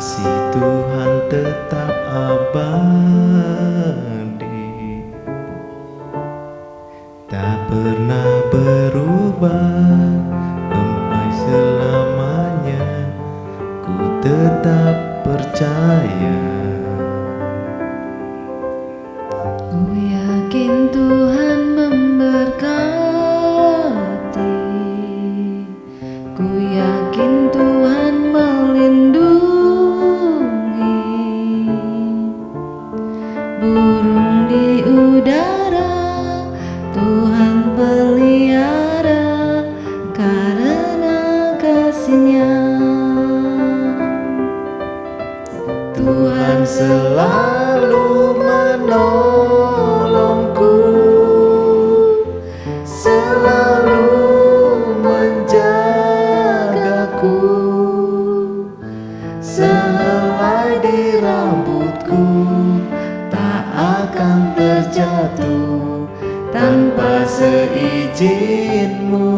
Kasih Tuhan tetap abadi, tak pernah berubah sampai selamanya. Ku tetap percaya. Ku yakin Tuhan memberkati, ku yakin Tuhan melindungi. Burung di udara Tuhan pelihara karena kasih-Nya. Tuhan selalu menolongku, selalu menjagaku. Sehelai di rambutku tak akan terjatuh tanpa seizin-Mu.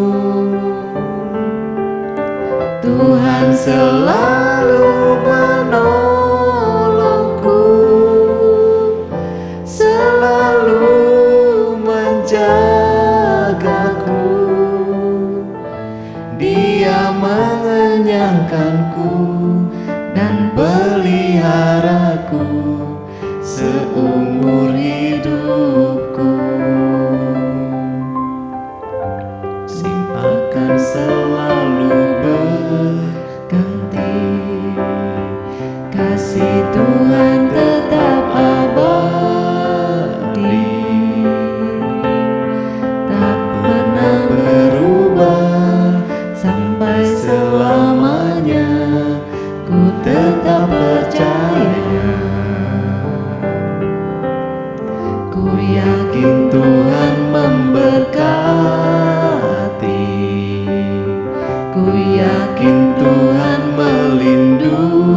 Tuhan selalu menolongku, selalu menjagaku. Dia mengenyangkanku dan peliharaku seumur hidupku. Sim akan selalu berganti, kasih Tuhan tetap abadi, tak pernah berubah sampai selamanya. Ku tetap percaya. Ku yakin Tuhan memberkati, ku yakin Tuhan melindungi.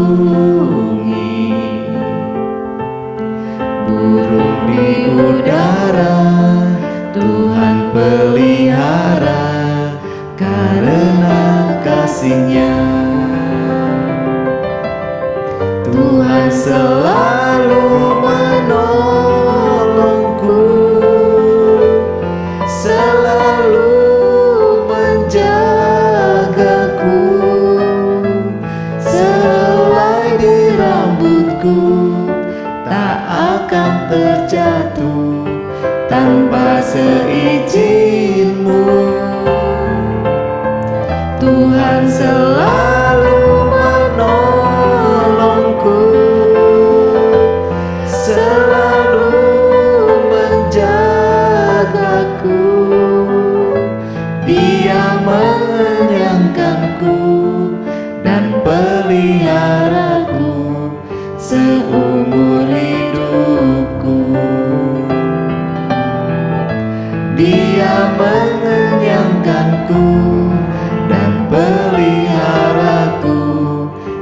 Burung di udara Tuhan pelihara karena kasih-Nya. Tuhan selalu menolongku, selalu menjagaku. Sehelai di rambutku tak akan terjatuh tanpa seizin-Mu. Tuhan selalu menolongku, selalu menjagaku. Dia mengenyangkanku dan peliharaku seumur hidupku. Dia mengenyangkanku dan peliharaku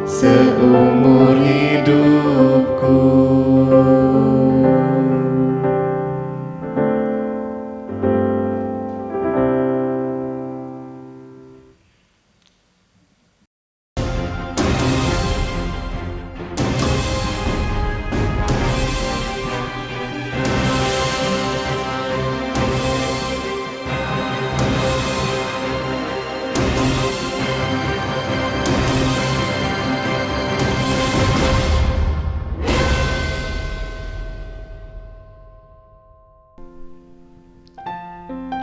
seumur hidupku.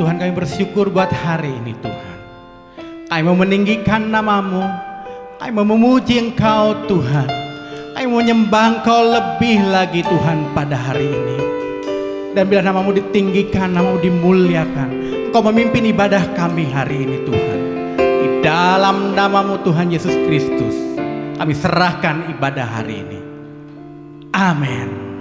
Tuhan, kami bersyukur buat hari ini Tuhan. Kami mau meninggikan nama-Mu, kami mau memuji Engkau Tuhan. Kami mau menyembah Engkau lebih lagi Tuhan pada hari ini. Dan bila nama-Mu ditinggikan, nama-Mu dimuliakan, Engkau memimpin ibadah kami hari ini Tuhan. Di dalam nama-Mu Tuhan Yesus Kristus, kami serahkan ibadah hari ini. Amin.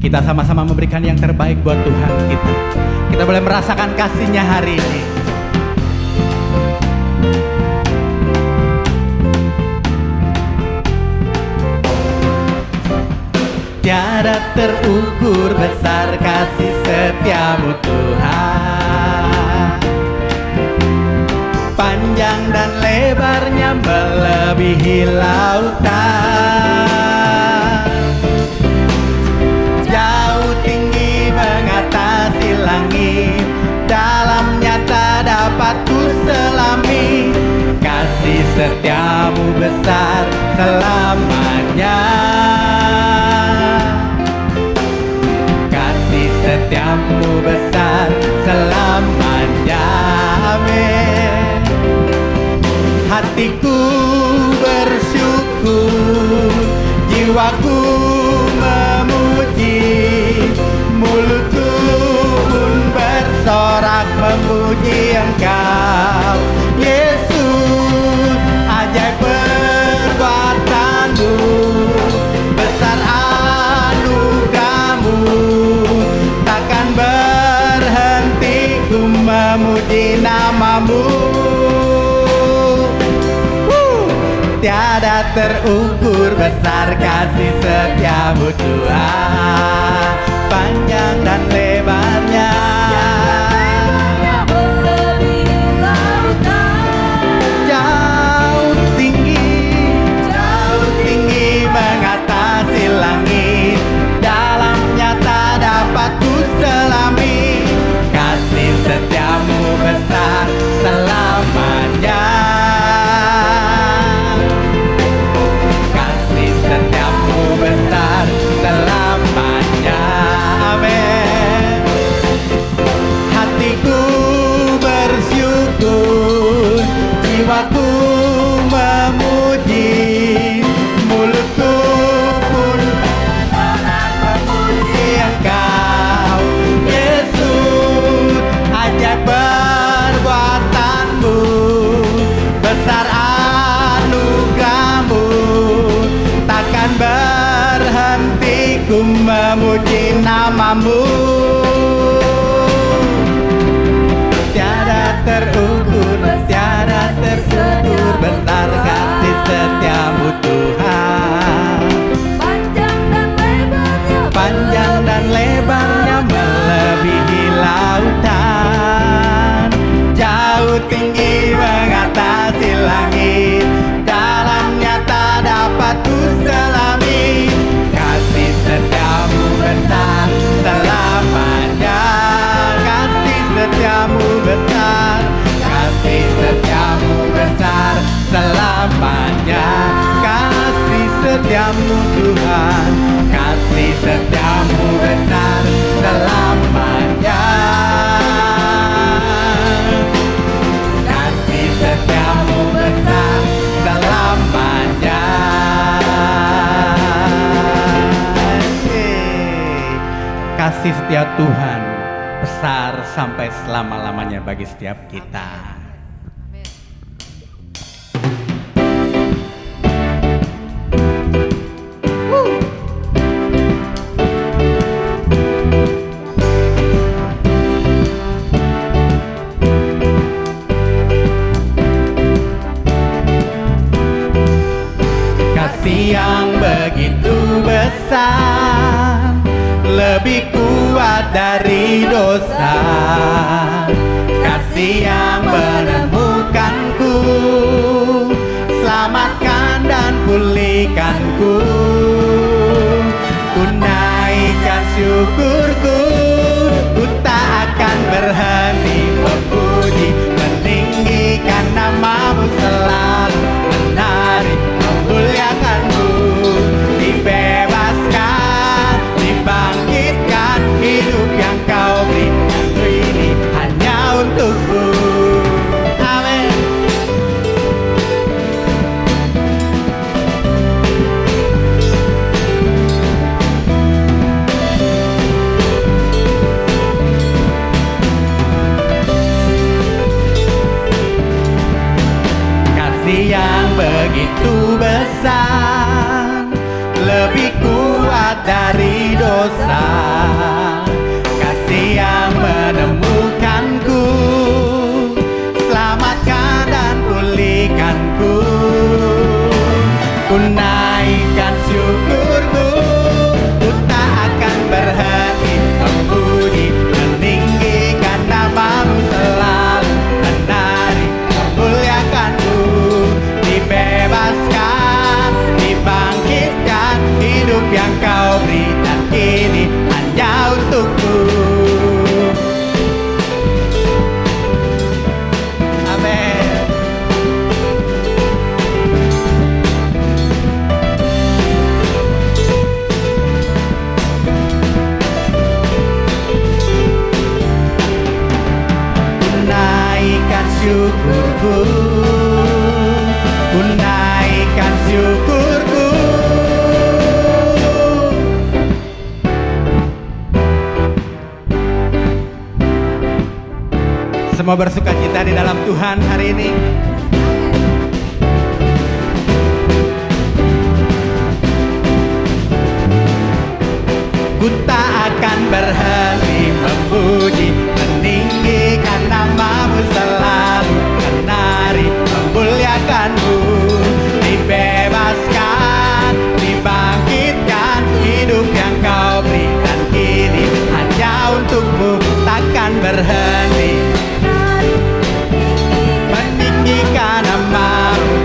Kita sama-sama memberikan yang terbaik buat Tuhan kita. Kita boleh merasakan kasih-Nya hari ini. Tiada terukur besar kasih setiamu Tuhan. Panjang dan lebarnya melebihi lautan, jauh tinggi mengatasi langit, dalamnya tak dapat ku selami. Kasih setiamu besar selamanya, kasih setiamu besar selamanya. Amin. Hatiku bersyukur, jiwaku memuji, mulutku pun bersorak memuji Engkau Yesus. Ajaib perbuatanmu, besar anugerahmu, takkan berhenti ku memuji namamu. Tiada terukur besar kasih setiamu Tuhan. Panjang dan lebarnya melebihi lautan, jauh tinggi mengatasi langit, dalamnya tak dapat ku selami. Kasih setiamu besar selamanya, kasih setiamu besar selamanya. Amin. Hatiku bersyukur, jiwaku memuji, mulutku pun bersorak memuji Engkau Yesus. Ajaib perbuatanmu, besar anugerahmu, takkan berhenti ku memuji namamu. Tiada terukur, tiada tersyukur besar kasih setiamu Tuhan. Panjang dan lebarnya melebihi lautan, jauh tinggi mengatasi langit, dalamnya tak dapat ku selami. Kasih setiamu besar selamanya, kasih setiamu besar, kasih setiamu besar selamanya. Kasih setiamu Tuhan, kasih setiamu besar selamanya, kasih setiamu besar selamanya. Kasih setia Tuhan besar sampai selama-lamanya bagi setiap kita. Kasih yang begitu besar, lebih kuat dari dosa. Kasih yang menemukanku, selamatkan dan pulihkanku. Ku naikkan syukurku, ku tak akan berhenti memuji, meninggikan namamu selalu, menari memuliakanmu. Dibebaskan, dibangkitkan, hidup yang kau beri ini hanya untukku. Amin. semua bersuka cita di dalam Tuhan hari ini? Ku tak akan berhenti memuji, meninggikan nama-Mu selalu, menari, memuliakan-Mu. Dibebaskan, dibangkitkan, hidup yang Kau berikan kini hanya untuk-Mu, takkan berhenti. Meninggikan nama-Mu,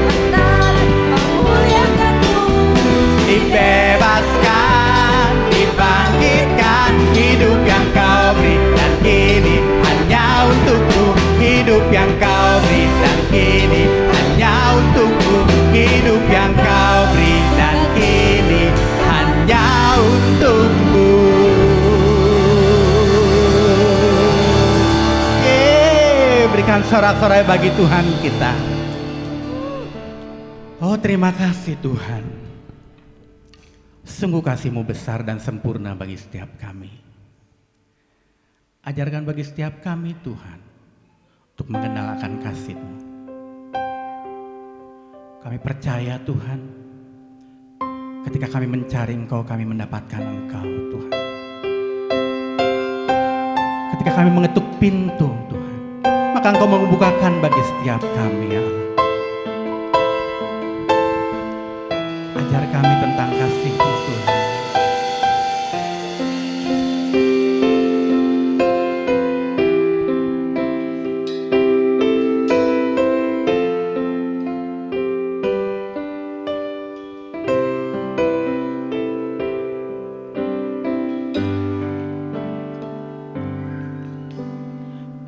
dibebaskan, dibangkitkan, hidup yang Kau berikan kini hanya untuk-Mu, hidup yang Kau berikan kini hanya untuk-Mu, hidup yang Kau berikan kini hanya untuk-Mu. Berikan sorak-sorai bagi Tuhan kita. Oh, terima kasih Tuhan. Sungguh kasih-Mu besar dan sempurna bagi setiap kami. Ajarkan bagi setiap kami Tuhan, untuk mengenal akan kasih-Mu. Kami percaya Tuhan, ketika kami mencari Engkau, kami mendapatkan Engkau Tuhan. Ketika kami mengetuk pintu Tuhan, maka Engkau membukakan bagi setiap kami ya Allah. Ajar kami tentang kasih-Mu Tuhan.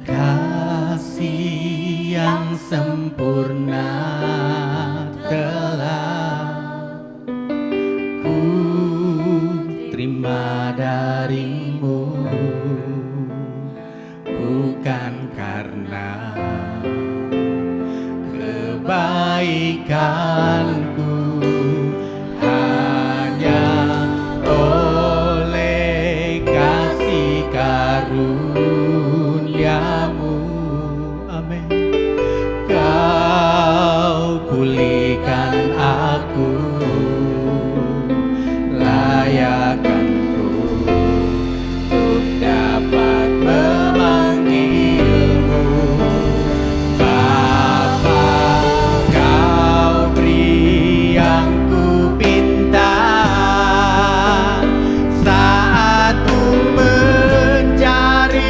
Kasih yang sempurna telah ku terima dari-Mu, bukan karena kebaikanku, hanya oleh kasih karunia-Mu. Amin. Kau pulihkan aku, layakkanku untuk dapat memanggil-Mu. Bapa, Kau beri yang ku pinta, saat ku mencari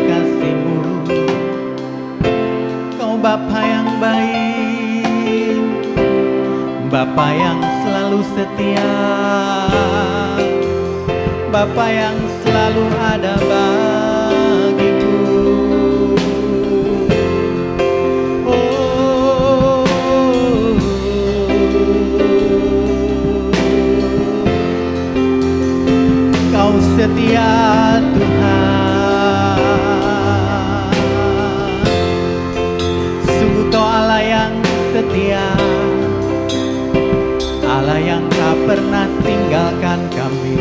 kasih-Mu. Kau Bapa yang baik, Bapa yang selalu setia, Bapa yang selalu ada bagiku. Kau setia Tuhan, sungguh Kau Allah yang setia, Allah yang tak pernah tinggalkan kami,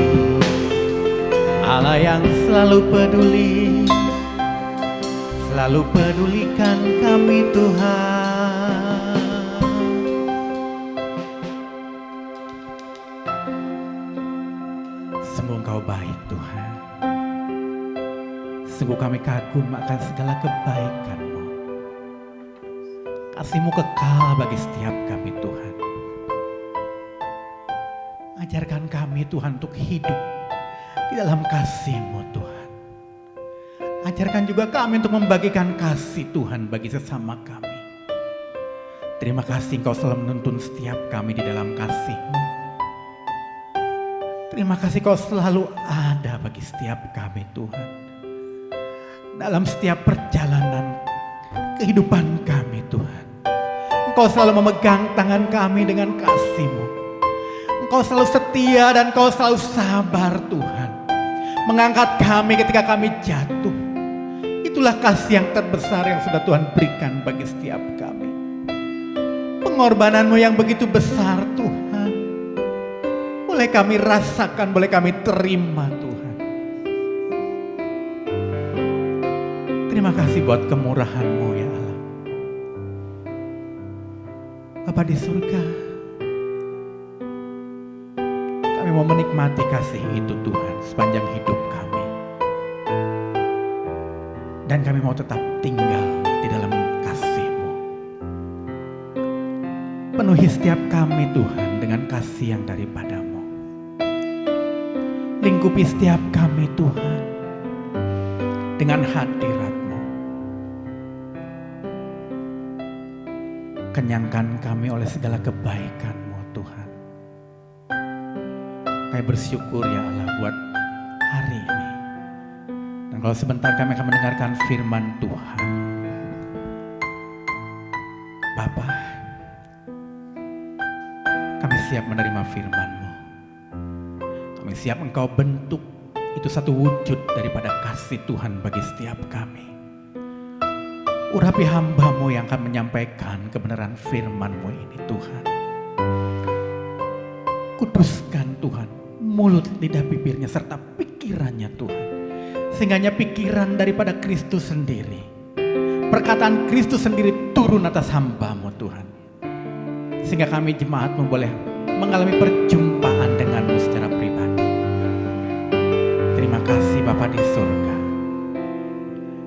Allah yang selalu peduli, selalu pedulikan kami Tuhan. Sungguh Engkau baik Tuhan, sungguh kami kagum akan segala kebaikan-Mu. Kasih-Mu kekal bagi setiap kami Tuhan. Ajarkan kami Tuhan untuk hidup di dalam kasih-Mu Tuhan. Ajarkan juga kami untuk membagikan kasih Tuhan bagi sesama kami. Terima kasih Engkau selalu menuntun setiap kami di dalam kasih-Mu. Terima kasih Kau selalu ada bagi setiap kami Tuhan. Dalam setiap perjalanan kehidupan kami Tuhan, Engkau selalu memegang tangan kami dengan kasih-Mu. Engkau selalu setia dan Kau selalu sabar Tuhan, mengangkat kami ketika kami jatuh. Itulah kasih yang terbesar yang sudah Tuhan berikan bagi setiap kami. Pengorbanan-Mu yang begitu besar Tuhan, boleh kami rasakan, boleh kami terima Tuhan. Terima kasih buat kemurahan-Mu ya Allah. Bapa di surga, kami mau menikmati kasih itu Tuhan sepanjang hidup kami. Dan kami mau tetap tinggal di dalam kasih-Mu. Penuhi setiap kami Tuhan dengan kasih yang daripada-Mu. Lingkupi setiap kami Tuhan dengan hadirat-Mu. Kenyangkan kami oleh segala kebaikan-Mu Tuhan. Kami bersyukur ya Allah buat hari ini. Dan kalau sebentar kami akan mendengarkan firman Tuhan. Bapa, kami siap menerima firman-Mu. Kami siap Engkau bentuk itu satu wujud daripada kasih Tuhan bagi setiap kami. Urapi hamba-Mu yang akan menyampaikan kebenaran firman-Mu ini Tuhan. Kuduskan Tuhan mulut, lidah, bibirnya serta pikirannya Tuhan. Sehingganya pikiran daripada Kristus sendiri, perkataan Kristus sendiri turun atas hamba-Mu Tuhan. Sehingga kami jemaat-Mu boleh mengalami perjumpaan dengan-Mu secara pribadi. Terima kasih Bapa di surga.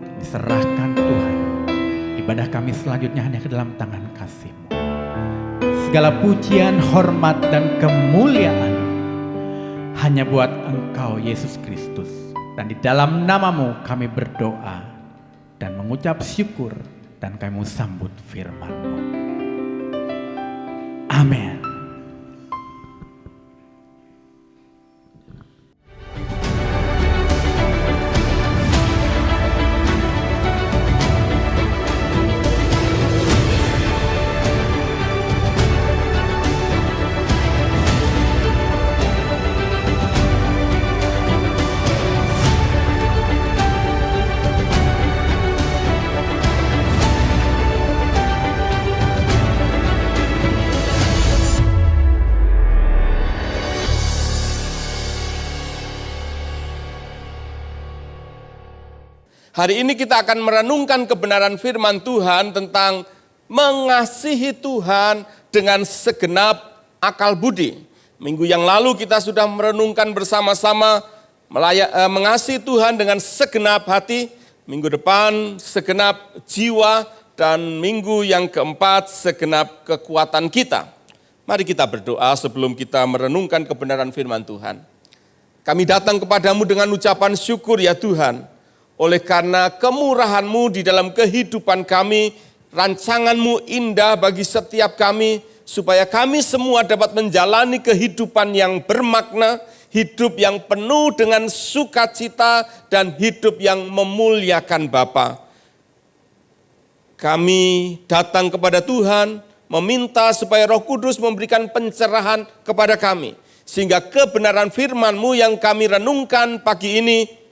Kami serahkan Tuhan ibadah kami selanjutnya hanya ke dalam tangan kasih-Mu. Segala pujian, hormat, dan kemuliaan hanya buat Engkau Yesus Kristus. Dan di dalam nama-Mu kami berdoa dan mengucap syukur, dan kami mau sambut firman-Mu. Amin. Hari ini kita akan merenungkan kebenaran firman Tuhan tentang mengasihi Tuhan dengan segenap akal budi. Minggu yang lalu kita sudah merenungkan bersama-sama mengasihi Tuhan dengan segenap hati. Minggu depan segenap jiwa, dan minggu yang keempat segenap kekuatan kita. Mari kita berdoa sebelum kita merenungkan kebenaran firman Tuhan. Kami datang kepadamu dengan ucapan syukur ya Tuhan. Oleh karena kemurahan-Mu di dalam kehidupan kami, rancangan-Mu indah bagi setiap kami, supaya kami semua dapat menjalani kehidupan yang bermakna, hidup yang penuh dengan sukacita, dan hidup yang memuliakan Bapa. Kami datang kepada Tuhan, meminta supaya Roh Kudus memberikan pencerahan kepada kami, sehingga kebenaran firman-Mu yang kami renungkan pagi ini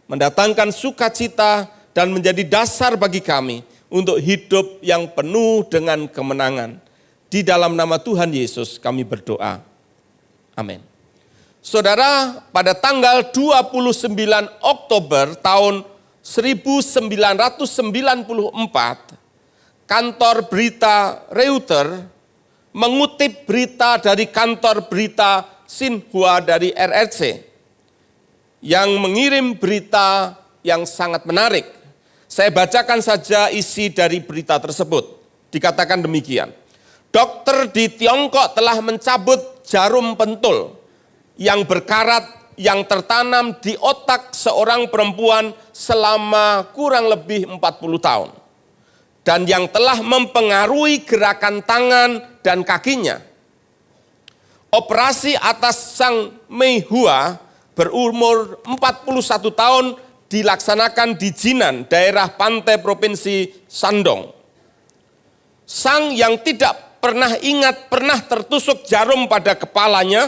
mendatangkan sukacita dan menjadi dasar bagi kami untuk hidup yang penuh dengan kemenangan. Di dalam nama Tuhan Yesus kami berdoa. Amin. Saudara, pada tanggal 29 Oktober tahun 1994, kantor berita Reuters mengutip berita dari kantor berita Xinhua dari RRC yang mengirim berita yang sangat menarik. Saya bacakan saja isi dari berita tersebut. Dikatakan demikian. Dokter di Tiongkok telah mencabut jarum pentul yang berkarat yang tertanam di otak seorang perempuan selama kurang lebih 40 tahun. Dan yang telah mempengaruhi gerakan tangan dan kakinya. Operasi atas Sang Meihua berumur 41 tahun dilaksanakan di Jinan, daerah pantai provinsi Shandong. Sang yang tidak pernah ingat pernah tertusuk jarum pada kepalanya,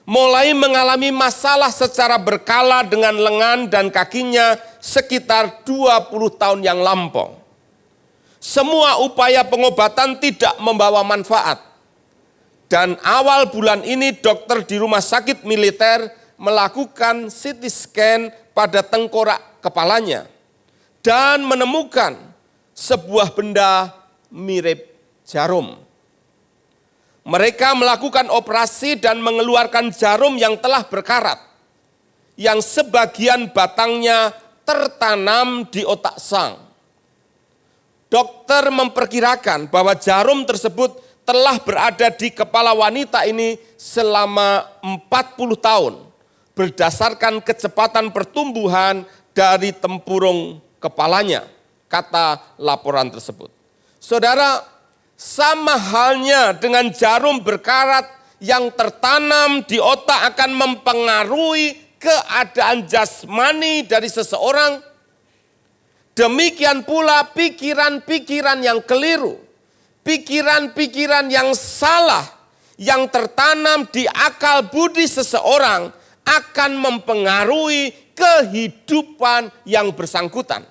mulai mengalami masalah secara berkala dengan lengan dan kakinya sekitar 20 tahun yang lampau. Semua upaya pengobatan tidak membawa manfaat. Dan awal bulan ini dokter di rumah sakit militer melakukan CT scan pada tengkorak kepalanya dan menemukan sebuah benda mirip jarum. Mereka melakukan operasi dan mengeluarkan jarum yang telah berkarat, yang sebagian batangnya tertanam di otak Sang. Dokter memperkirakan bahwa jarum tersebut telah berada di kepala wanita ini selama 40 tahun. Berdasarkan kecepatan pertumbuhan dari tempurung kepalanya, kata laporan tersebut. Saudara, sama halnya dengan jarum berkarat yang tertanam di otak akan mempengaruhi keadaan jasmani dari seseorang. Demikian pula pikiran-pikiran yang keliru, pikiran-pikiran yang salah yang tertanam di akal budi seseorang akan mempengaruhi kehidupan yang bersangkutan.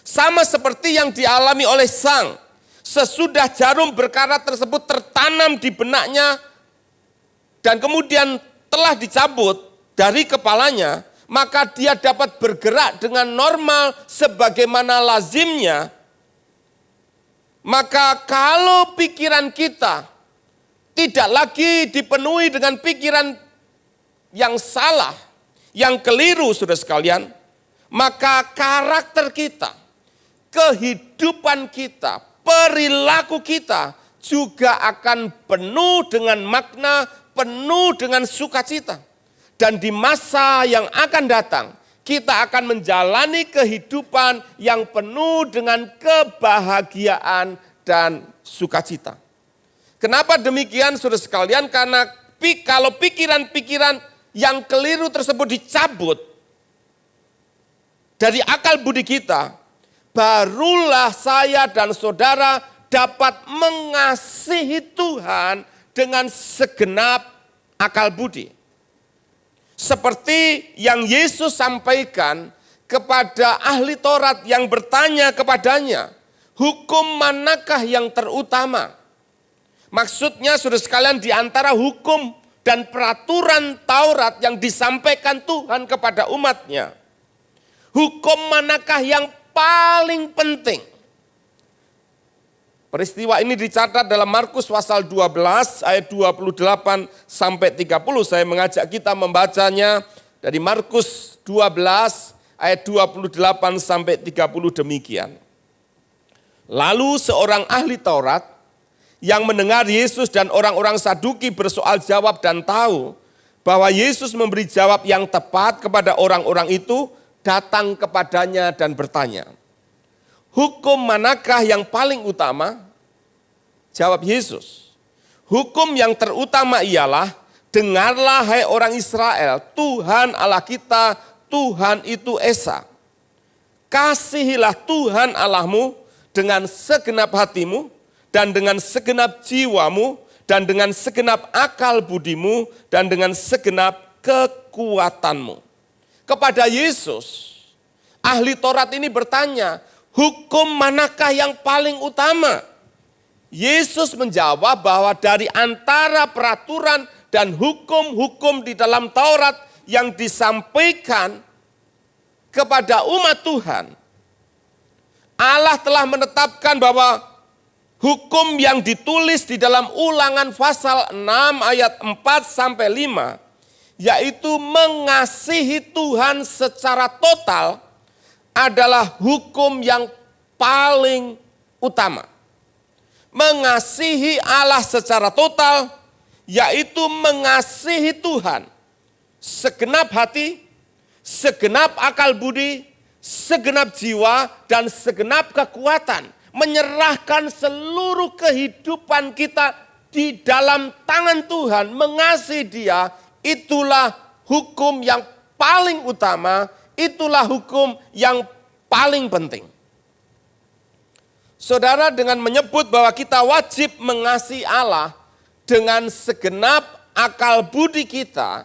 Sama seperti yang dialami oleh Sang, sesudah jarum berkarat tersebut tertanam di benaknya dan kemudian telah dicabut dari kepalanya, maka dia dapat bergerak dengan normal sebagaimana lazimnya. Maka kalau pikiran kita tidak lagi dipenuhi dengan pikiran yang salah, yang keliru saudara sekalian, maka karakter kita, kehidupan kita, perilaku kita juga akan penuh dengan makna, penuh dengan sukacita. Dan di masa yang akan datang, kita akan menjalani kehidupan yang penuh dengan kebahagiaan dan sukacita. Kenapa demikian saudara sekalian? Karena kalau pikiran-pikiran yang keliru tersebut dicabut dari akal budi kita, barulah saya dan saudara dapat mengasihi Tuhan dengan segenap akal budi. Seperti yang Yesus sampaikan kepada ahli Taurat yang bertanya kepadanya, hukum manakah yang terutama? Maksudnya saudara sekalian, di antara hukum dan peraturan Taurat yang disampaikan Tuhan kepada umatnya, hukum manakah yang paling penting? Peristiwa ini dicatat dalam Markus pasal 12 ayat 28 sampai 30. Saya mengajak kita membacanya dari Markus 12 ayat 28 sampai 30 demikian. Lalu seorang ahli Taurat yang mendengar Yesus dan orang-orang Saduki bersoal jawab dan tahu bahwa Yesus memberi jawab yang tepat kepada orang-orang itu, datang kepadanya dan bertanya, hukum manakah yang paling utama? Jawab Yesus, hukum yang terutama ialah, dengarlah hai orang Israel, Tuhan Allah kita, Tuhan itu Esa. Kasihilah Tuhan Allahmu dengan segenap hatimu, dan dengan segenap jiwamu, dan dengan segenap akal budimu, dan dengan segenap kekuatanmu. Kepada Yesus, ahli Taurat ini bertanya, hukum manakah yang paling utama? Yesus menjawab bahwa dari antara peraturan dan hukum-hukum di dalam Taurat yang disampaikan kepada umat Tuhan, Allah telah menetapkan bahwa hukum yang ditulis di dalam Ulangan pasal 6 ayat 4 sampai 5, yaitu mengasihi Tuhan secara total, adalah hukum yang paling utama. Mengasihi Allah secara total, yaitu mengasihi Tuhan segenap hati, segenap akal budi, segenap jiwa, dan segenap kekuatan. Menyerahkan seluruh kehidupan kita di dalam tangan Tuhan, mengasihi Dia, itulah hukum yang paling utama, itulah hukum yang paling penting. Saudara, dengan menyebut bahwa kita wajib mengasihi Allah dengan segenap akal budi kita,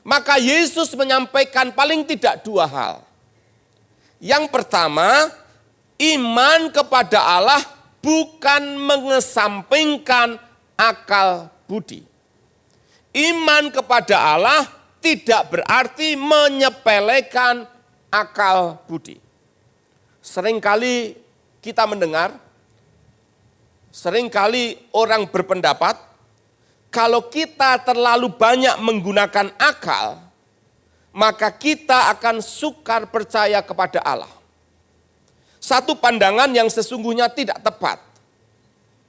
maka Yesus menyampaikan paling tidak dua hal. Yang pertama, iman kepada Allah bukan mengesampingkan akal budi. Iman kepada Allah tidak berarti menyepelekan akal budi. Seringkali kita mendengar, seringkali orang berpendapat, kalau kita terlalu banyak menggunakan akal, maka kita akan sukar percaya kepada Allah. Satu pandangan yang sesungguhnya tidak tepat.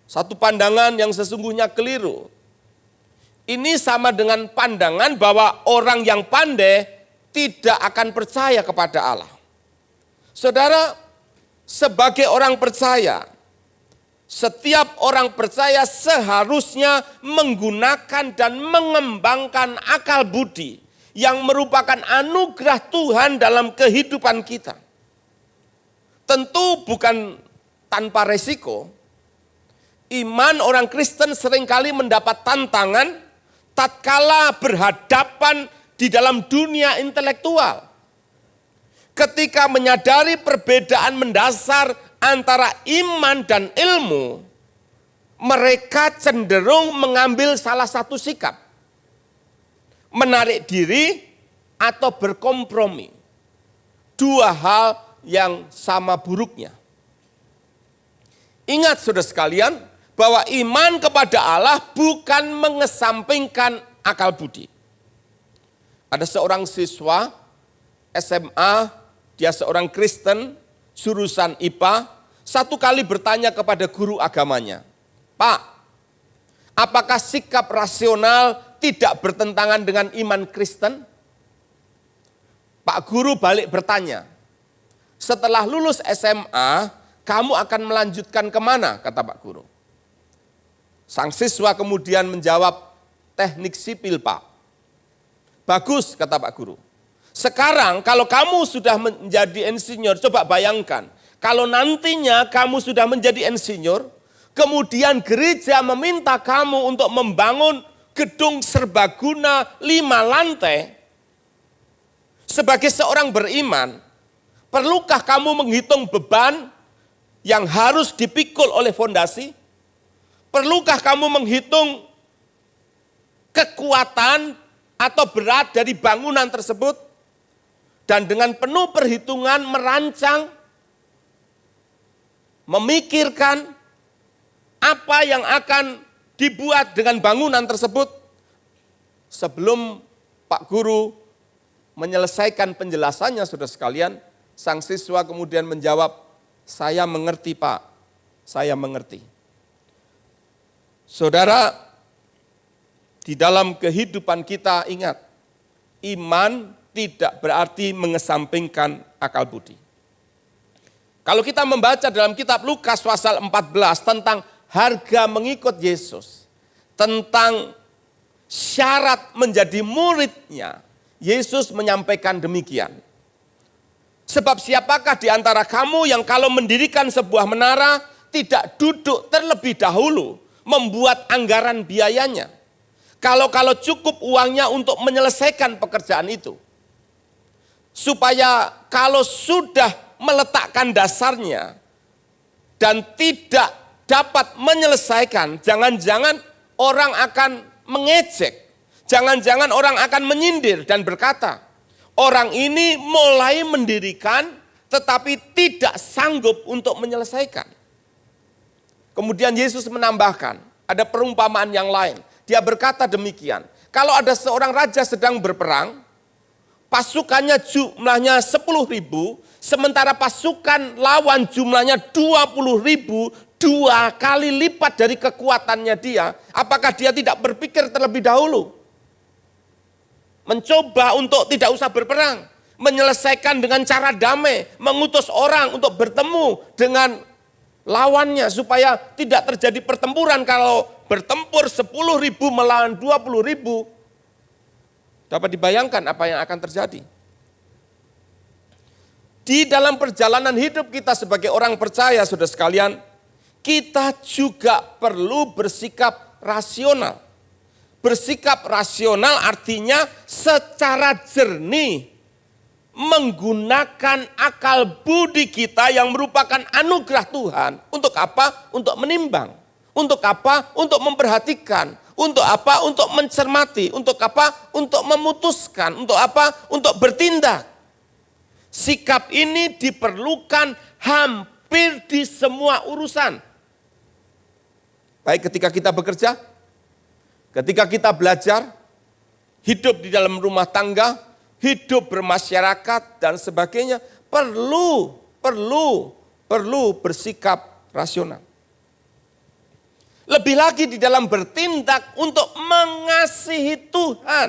Satu pandangan yang sesungguhnya keliru. Ini sama dengan pandangan bahwa orang yang pandai tidak akan percaya kepada Allah. Saudara, sebagai orang percaya, setiap orang percaya seharusnya menggunakan dan mengembangkan akal budi yang merupakan anugerah Tuhan dalam kehidupan kita. Tentu bukan tanpa resiko. Iman orang Kristen seringkali mendapat tantangan tatkala berhadapan di dalam dunia intelektual. Ketika menyadari perbedaan mendasar antara iman dan ilmu, mereka cenderung mengambil salah satu sikap. Menarik diri atau berkompromi. Dua hal yang sama buruknya. Ingat saudara sekalian, bahwa iman kepada Allah bukan mengesampingkan akal budi. Ada seorang siswa SMA, dia seorang Kristen, jurusan IPA, satu kali bertanya kepada guru agamanya, Pak, apakah sikap rasional tidak bertentangan dengan iman Kristen? Pak guru balik bertanya, setelah lulus SMA, kamu akan melanjutkan kemana? Kata Pak guru. Sang siswa kemudian menjawab, teknik sipil Pak. Bagus, kata Pak guru. Sekarang kalau kamu sudah menjadi insinyur, coba bayangkan. Kalau nantinya kamu sudah menjadi insinyur, kemudian gereja meminta kamu untuk membangun gedung serbaguna 5 lantai. Sebagai seorang beriman, perlukah kamu menghitung beban yang harus dipikul oleh fondasi? Perlukah kamu menghitung kekuatan atau berat dari bangunan tersebut? Dan dengan penuh perhitungan merancang, memikirkan apa yang akan dibuat dengan bangunan tersebut. Sebelum Pak Guru menyelesaikan penjelasannya, saudara sekalian, sang siswa kemudian menjawab, saya mengerti Pak, saya mengerti. Saudara, di dalam kehidupan kita ingat, iman tidak berarti mengesampingkan akal budi. Kalau kita membaca dalam kitab Lukas pasal 14 tentang harga mengikut Yesus, tentang syarat menjadi muridnya, Yesus menyampaikan demikian. Sebab siapakah di antara kamu yang kalau mendirikan sebuah menara tidak duduk terlebih dahulu membuat anggaran biayanya. Kalau cukup uangnya untuk menyelesaikan pekerjaan itu. Supaya kalau sudah meletakkan dasarnya dan tidak dapat menyelesaikan, jangan-jangan orang akan mengejek. Jangan-jangan orang akan menyindir dan berkata, orang ini mulai mendirikan tetapi tidak sanggup untuk menyelesaikan. Kemudian Yesus menambahkan, ada perumpamaan yang lain. Dia berkata demikian, kalau ada seorang raja sedang berperang, pasukannya jumlahnya 10.000, sementara pasukan lawan jumlahnya 20.000, 2 kali lipat dari kekuatannya dia. Apakah dia tidak berpikir terlebih dahulu? Mencoba untuk tidak usah berperang, menyelesaikan dengan cara damai, mengutus orang untuk bertemu dengan lawannya supaya tidak terjadi pertempuran. Kalau bertempur 10.000 melawan 20.000, dapat dibayangkan apa yang akan terjadi. Di dalam perjalanan hidup kita sebagai orang percaya, saudara sekalian, kita juga perlu bersikap rasional. Bersikap rasional artinya secara jernih menggunakan akal budi kita yang merupakan anugerah Tuhan. Untuk apa? Untuk menimbang. Untuk apa? Untuk memperhatikan. Untuk apa? Untuk mencermati. Untuk apa? Untuk memutuskan. Untuk apa? Untuk bertindak. Sikap ini diperlukan hampir di semua urusan. Baik ketika kita bekerja, ketika kita belajar, hidup di dalam rumah tangga, hidup bermasyarakat dan sebagainya, perlu bersikap rasional. Lebih lagi di dalam bertindak untuk mengasihi Tuhan.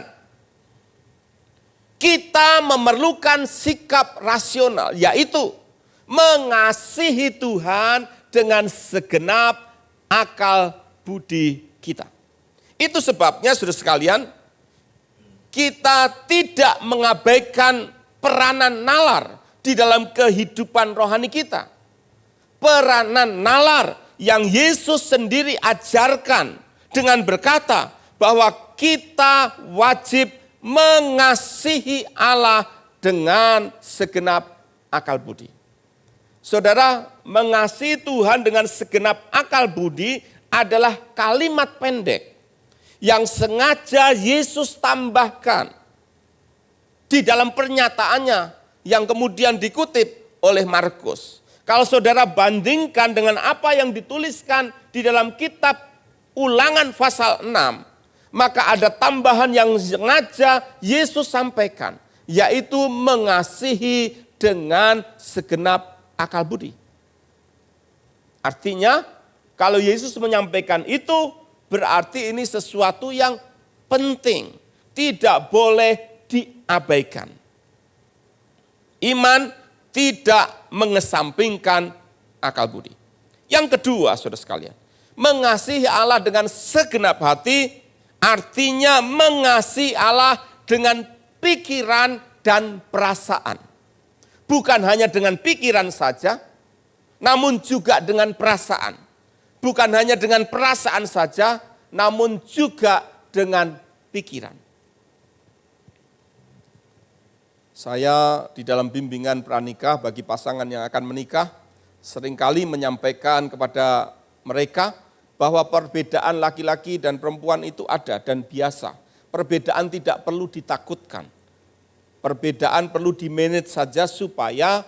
Kita memerlukan sikap rasional, yaitu mengasihi Tuhan dengan segenap akal budi kita. Itu sebabnya saudara sekalian, kita tidak mengabaikan peranan nalar di dalam kehidupan rohani kita. Peranan nalar yang Yesus sendiri ajarkan dengan berkata bahwa kita wajib mengasihi Allah dengan segenap akal budi. Saudara, mengasihi Tuhan dengan segenap akal budi adalah kalimat pendek yang sengaja Yesus tambahkan di dalam pernyataannya yang kemudian dikutip oleh Markus. Kalau saudara bandingkan dengan apa yang dituliskan di dalam kitab Ulangan pasal 6, maka ada tambahan yang sengaja Yesus sampaikan, yaitu mengasihi dengan segenap akal budi. Artinya, kalau Yesus menyampaikan itu, berarti ini sesuatu yang penting, tidak boleh diabaikan. Iman tidak mengesampingkan akal budi. Yang kedua, saudara sekalian, mengasihi Allah dengan segenap hati, artinya mengasihi Allah dengan pikiran dan perasaan. Bukan hanya dengan pikiran saja, namun juga dengan perasaan. Bukan hanya dengan perasaan saja, namun juga dengan pikiran. Saya di dalam bimbingan pranikah bagi pasangan yang akan menikah, seringkali menyampaikan kepada mereka bahwa perbedaan laki-laki dan perempuan itu ada dan biasa. Perbedaan tidak perlu ditakutkan. Perbedaan perlu di-manage saja supaya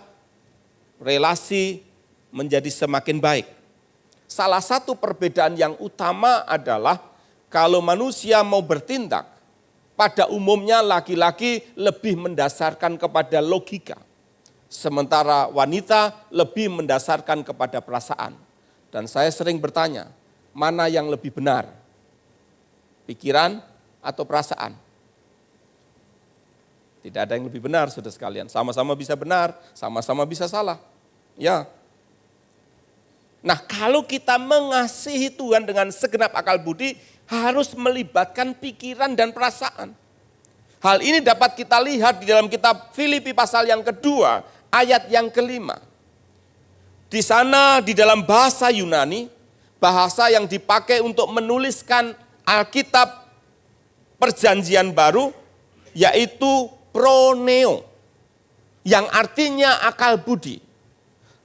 relasi menjadi semakin baik. Salah satu perbedaan yang utama adalah kalau manusia mau bertindak, pada umumnya laki-laki lebih mendasarkan kepada logika. Sementara wanita lebih mendasarkan kepada perasaan. Dan saya sering bertanya, mana yang lebih benar? Pikiran atau perasaan? Tidak ada yang lebih benar, saudara sekalian. Sama-sama bisa benar, sama-sama bisa salah. Ya. Nah, kalau kita mengasihi Tuhan dengan segenap akal budi, harus melibatkan pikiran dan perasaan. Hal ini dapat kita lihat di dalam kitab Filipi pasal yang kedua, ayat yang kelima. Di sana di dalam bahasa Yunani, bahasa yang dipakai untuk menuliskan Alkitab Perjanjian Baru, yaitu proneo, yang artinya akal budi.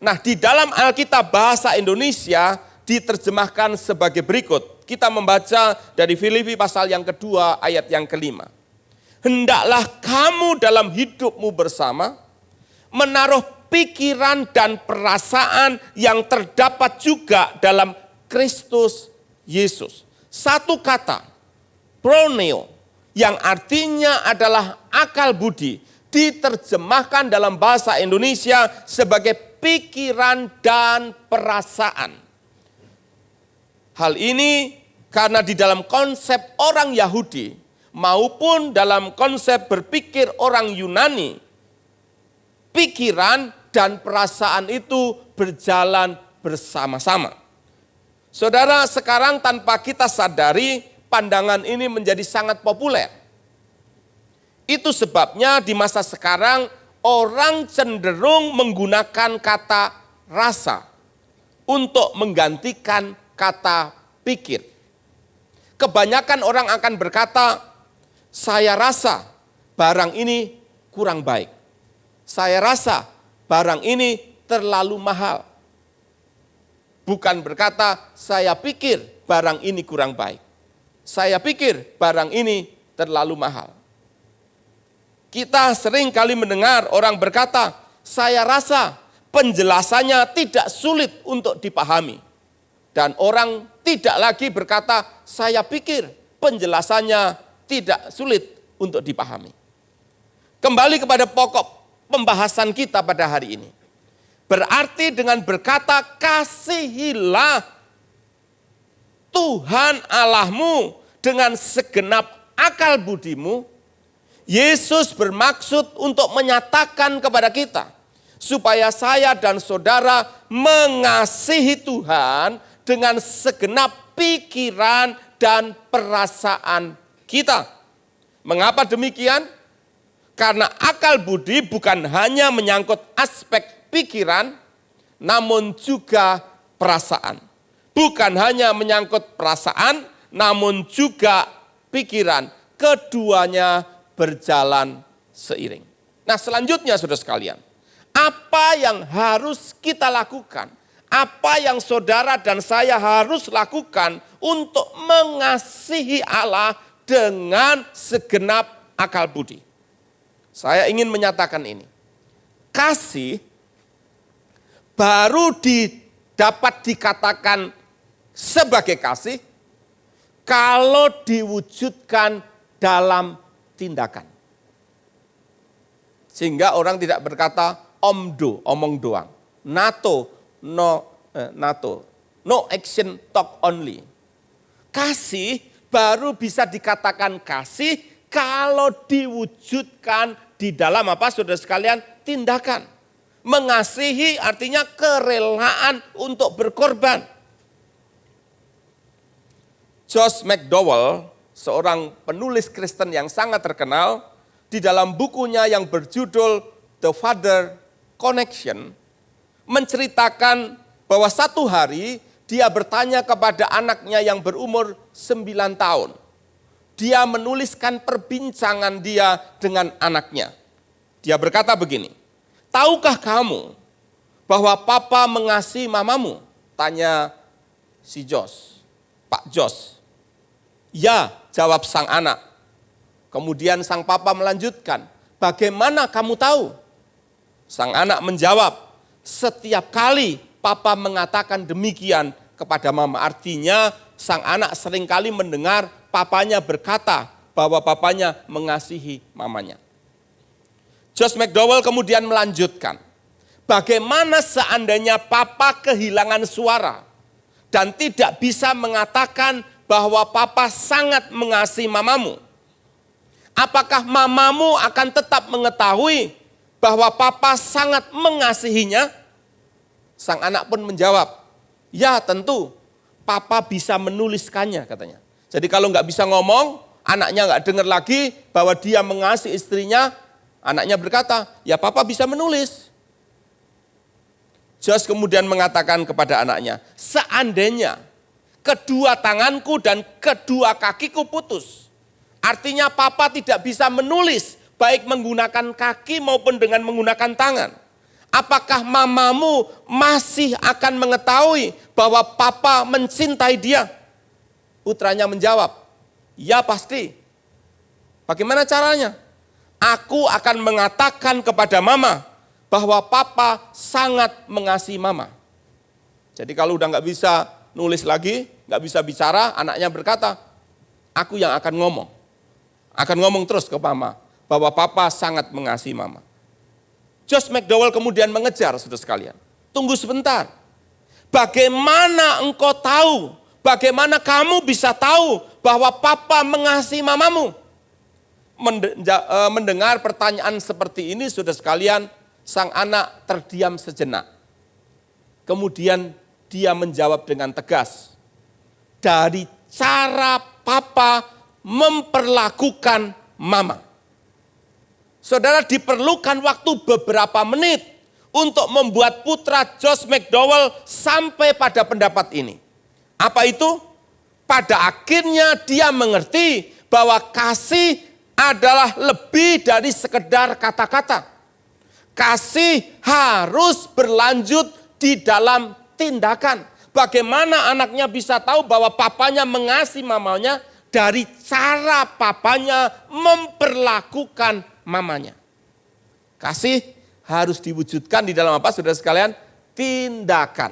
Nah, di dalam Alkitab bahasa Indonesia diterjemahkan sebagai berikut. Kita membaca dari Filipi pasal yang kedua ayat yang kelima. Hendaklah kamu dalam hidupmu bersama menaruh pikiran dan perasaan yang terdapat juga dalam Kristus Yesus. Satu kata, proneo, yang artinya adalah akal budi, diterjemahkan dalam bahasa Indonesia sebagai pikiran dan perasaan. Hal ini karena di dalam konsep orang Yahudi maupun dalam konsep berpikir orang Yunani, pikiran dan perasaan itu berjalan bersama-sama. Saudara, sekarang tanpa kita sadari, pandangan ini menjadi sangat populer. Itu sebabnya di masa sekarang orang cenderung menggunakan kata rasa untuk menggantikan kata pikir. Kebanyakan orang akan berkata, saya rasa barang ini kurang baik. Saya rasa barang ini terlalu mahal. Bukan berkata, saya pikir barang ini kurang baik. Saya pikir barang ini terlalu mahal. Kita sering kali mendengar orang berkata, saya rasa penjelasannya tidak sulit untuk dipahami. Dan orang tidak lagi berkata, saya pikir penjelasannya tidak sulit untuk dipahami. Kembali kepada pokok pembahasan kita pada hari ini. Berarti dengan berkata, kasihilah Tuhan Allahmu dengan segenap akal budimu, Yesus bermaksud untuk menyatakan kepada kita, supaya saya dan saudara mengasihi Tuhan dengan segenap pikiran dan perasaan kita. Mengapa demikian? Karena akal budi bukan hanya menyangkut aspek pikiran, namun juga perasaan. Bukan hanya menyangkut perasaan, namun juga pikiran. Keduanya berjalan seiring. Nah, selanjutnya saudara sekalian, apa yang harus kita lakukan? Apa yang saudara dan saya harus lakukan untuk mengasihi Allah dengan segenap akal budi? Saya ingin menyatakan ini. Kasih baru dapat dikatakan sebagai kasih kalau diwujudkan dalam tindakan. Sehingga orang tidak berkata omdo, omong doang. No action, talk only. Kasih baru bisa dikatakan kasih kalau diwujudkan di dalam apa saudara sekalian? Tindakan. Mengasihi artinya kerelaan untuk berkorban. Josh McDowell, seorang penulis Kristen yang sangat terkenal, di dalam bukunya yang berjudul The Father Connection, menceritakan bahwa satu hari dia bertanya kepada anaknya yang berumur 9 tahun. Dia menuliskan perbincangan dia dengan anaknya. Dia berkata begini, tahukah kamu bahwa papa mengasihi mamamu? Tanya si Josh, Pak Josh. Ya, jawab sang anak. Kemudian sang papa melanjutkan, bagaimana kamu tahu? Sang anak menjawab, setiap kali papa mengatakan demikian kepada mama. Artinya sang anak seringkali mendengar papanya berkata bahwa papanya mengasihi mamanya. Josh McDowell kemudian melanjutkan, bagaimana seandainya papa kehilangan suara dan tidak bisa mengatakan bahwa papa sangat mengasihi mamamu? Apakah mamamu akan tetap mengetahui bahwa papa sangat mengasihinya? Sang anak pun menjawab, ya tentu, papa bisa menuliskannya katanya. Jadi kalau nggak bisa ngomong, anaknya nggak dengar lagi bahwa dia mengasihi istrinya, anaknya berkata, ya papa bisa menulis. Jos kemudian mengatakan kepada anaknya, seandainya kedua tanganku dan kedua kakiku putus, artinya papa tidak bisa menulis, baik menggunakan kaki maupun dengan menggunakan tangan. Apakah mamamu masih akan mengetahui bahwa papa mencintai dia? Putranya menjawab, ya pasti. Bagaimana caranya? Aku akan mengatakan kepada mama bahwa papa sangat mengasihi mama. Jadi kalau udah nggak bisa nulis lagi, nggak bisa bicara, anaknya berkata, aku yang akan ngomong. Akan ngomong terus ke mama bahwa papa sangat mengasihi mama. Josh McDowell kemudian mengejar, saudara sekalian. Tunggu sebentar. Bagaimana engkau tahu? Bagaimana kamu bisa tahu bahwa papa mengasihi mamamu? Mendengar pertanyaan seperti ini, saudara sekalian, sang anak terdiam sejenak. Kemudian dia menjawab dengan tegas. Dari cara papa memperlakukan mama. Saudara, diperlukan waktu beberapa menit untuk membuat putra Josh McDowell sampai pada pendapat ini. Apa itu? Pada akhirnya dia mengerti bahwa kasih adalah lebih dari sekedar kata-kata. Kasih harus berlanjut di dalam tindakan. Bagaimana anaknya bisa tahu bahwa papanya mengasihi mamanya? Dari cara papanya memperlakukan mamanya. Kasih harus diwujudkan di dalam apa, saudara sekalian? Tindakan.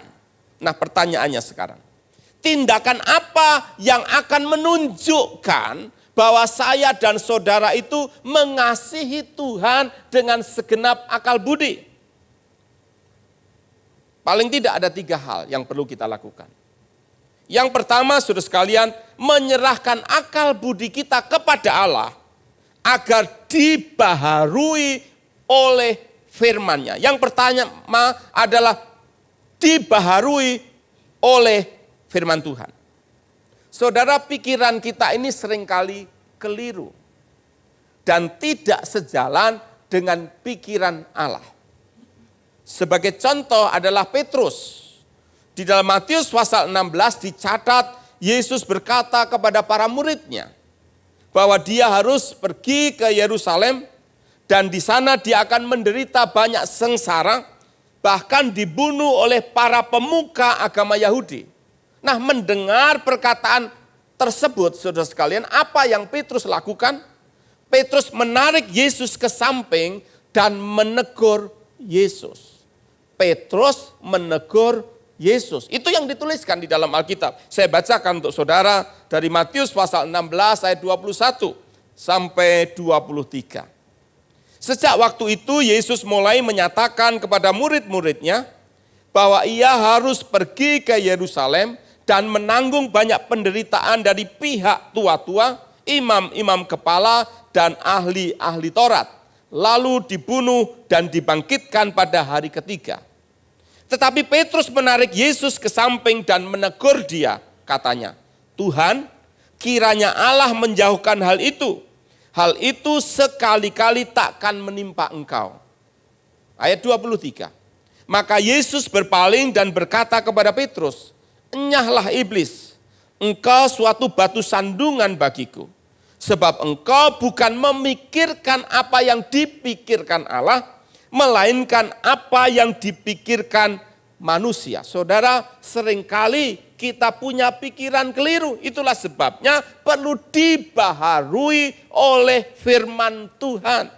Nah, pertanyaannya sekarang. Tindakan apa yang akan menunjukkan bahwa saya dan saudara itu mengasihi Tuhan dengan segenap akal budi? Paling tidak ada 3 hal yang perlu kita lakukan. Yang pertama, saudara sekalian, menyerahkan akal budi kita kepada Allah agar dibaharui oleh firman-Nya. Yang pertama adalah dibaharui oleh firman Tuhan. Saudara, pikiran kita ini seringkali keliru dan tidak sejalan dengan pikiran Allah. Sebagai contoh adalah Petrus. Di dalam Matius pasal 16 dicatat Yesus berkata kepada para muridnya bahwa dia harus pergi ke Yerusalem dan di sana dia akan menderita banyak sengsara, bahkan dibunuh oleh para pemuka agama Yahudi. Nah, mendengar perkataan tersebut, saudara sekalian, apa yang Petrus lakukan? Petrus menarik Yesus ke samping dan menegur Yesus. Petrus menegur Yesus. Itu yang dituliskan di dalam Alkitab. Saya bacakan untuk saudara dari Matius pasal 16 ayat 21 sampai 23. Sejak waktu itu Yesus mulai menyatakan kepada murid-muridnya bahwa ia harus pergi ke Yerusalem dan menanggung banyak penderitaan dari pihak tua-tua, imam-imam kepala, dan ahli-ahli Taurat. Lalu dibunuh dan dibangkitkan pada hari ketiga. Tetapi Petrus menarik Yesus ke samping dan menegur dia, katanya, Tuhan, kiranya Allah menjauhkan hal itu. Hal itu sekali-kali takkan menimpa engkau. Ayat 23. Maka Yesus berpaling dan berkata kepada Petrus, enyahlah iblis, engkau suatu batu sandungan bagiku. Sebab engkau bukan memikirkan apa yang dipikirkan Allah, melainkan apa yang dipikirkan manusia. Saudara, seringkali kita punya pikiran keliru. Itulah sebabnya perlu dibaharui oleh firman Tuhan.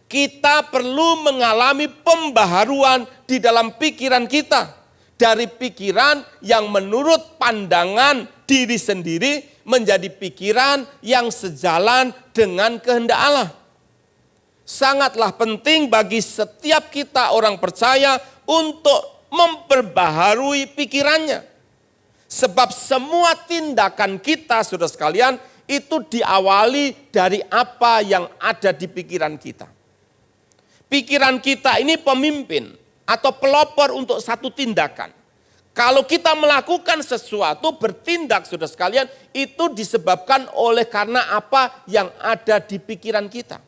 Kita perlu mengalami pembaharuan di dalam pikiran kita. Dari pikiran yang menurut pandangan diri sendiri menjadi pikiran yang sejalan dengan kehendak Allah. Sangatlah penting bagi setiap kita orang percaya untuk memperbaharui pikirannya. Sebab semua tindakan kita, saudara sekalian, itu diawali dari apa yang ada di pikiran kita. Pikiran kita ini pemimpin atau pelopor untuk satu tindakan. Kalau kita melakukan sesuatu, bertindak saudara sekalian, itu disebabkan oleh karena apa yang ada di pikiran kita.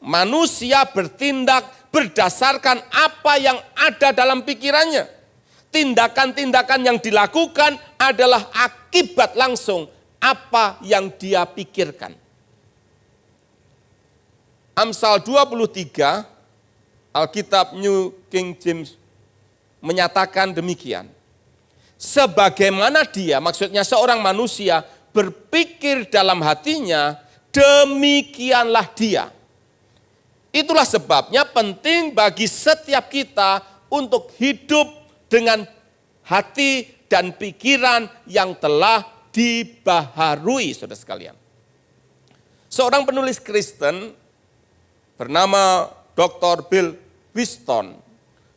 Manusia bertindak berdasarkan apa yang ada dalam pikirannya. Tindakan-tindakan yang dilakukan adalah akibat langsung apa yang dia pikirkan. Amsal 23, Alkitab New King James menyatakan demikian. Sebagaimana dia, maksudnya seorang manusia berpikir dalam hatinya, demikianlah dia. Itulah sebabnya penting bagi setiap kita untuk hidup dengan hati dan pikiran yang telah dibaharui, saudara sekalian. Seorang penulis Kristen bernama Dr. Bill Winston,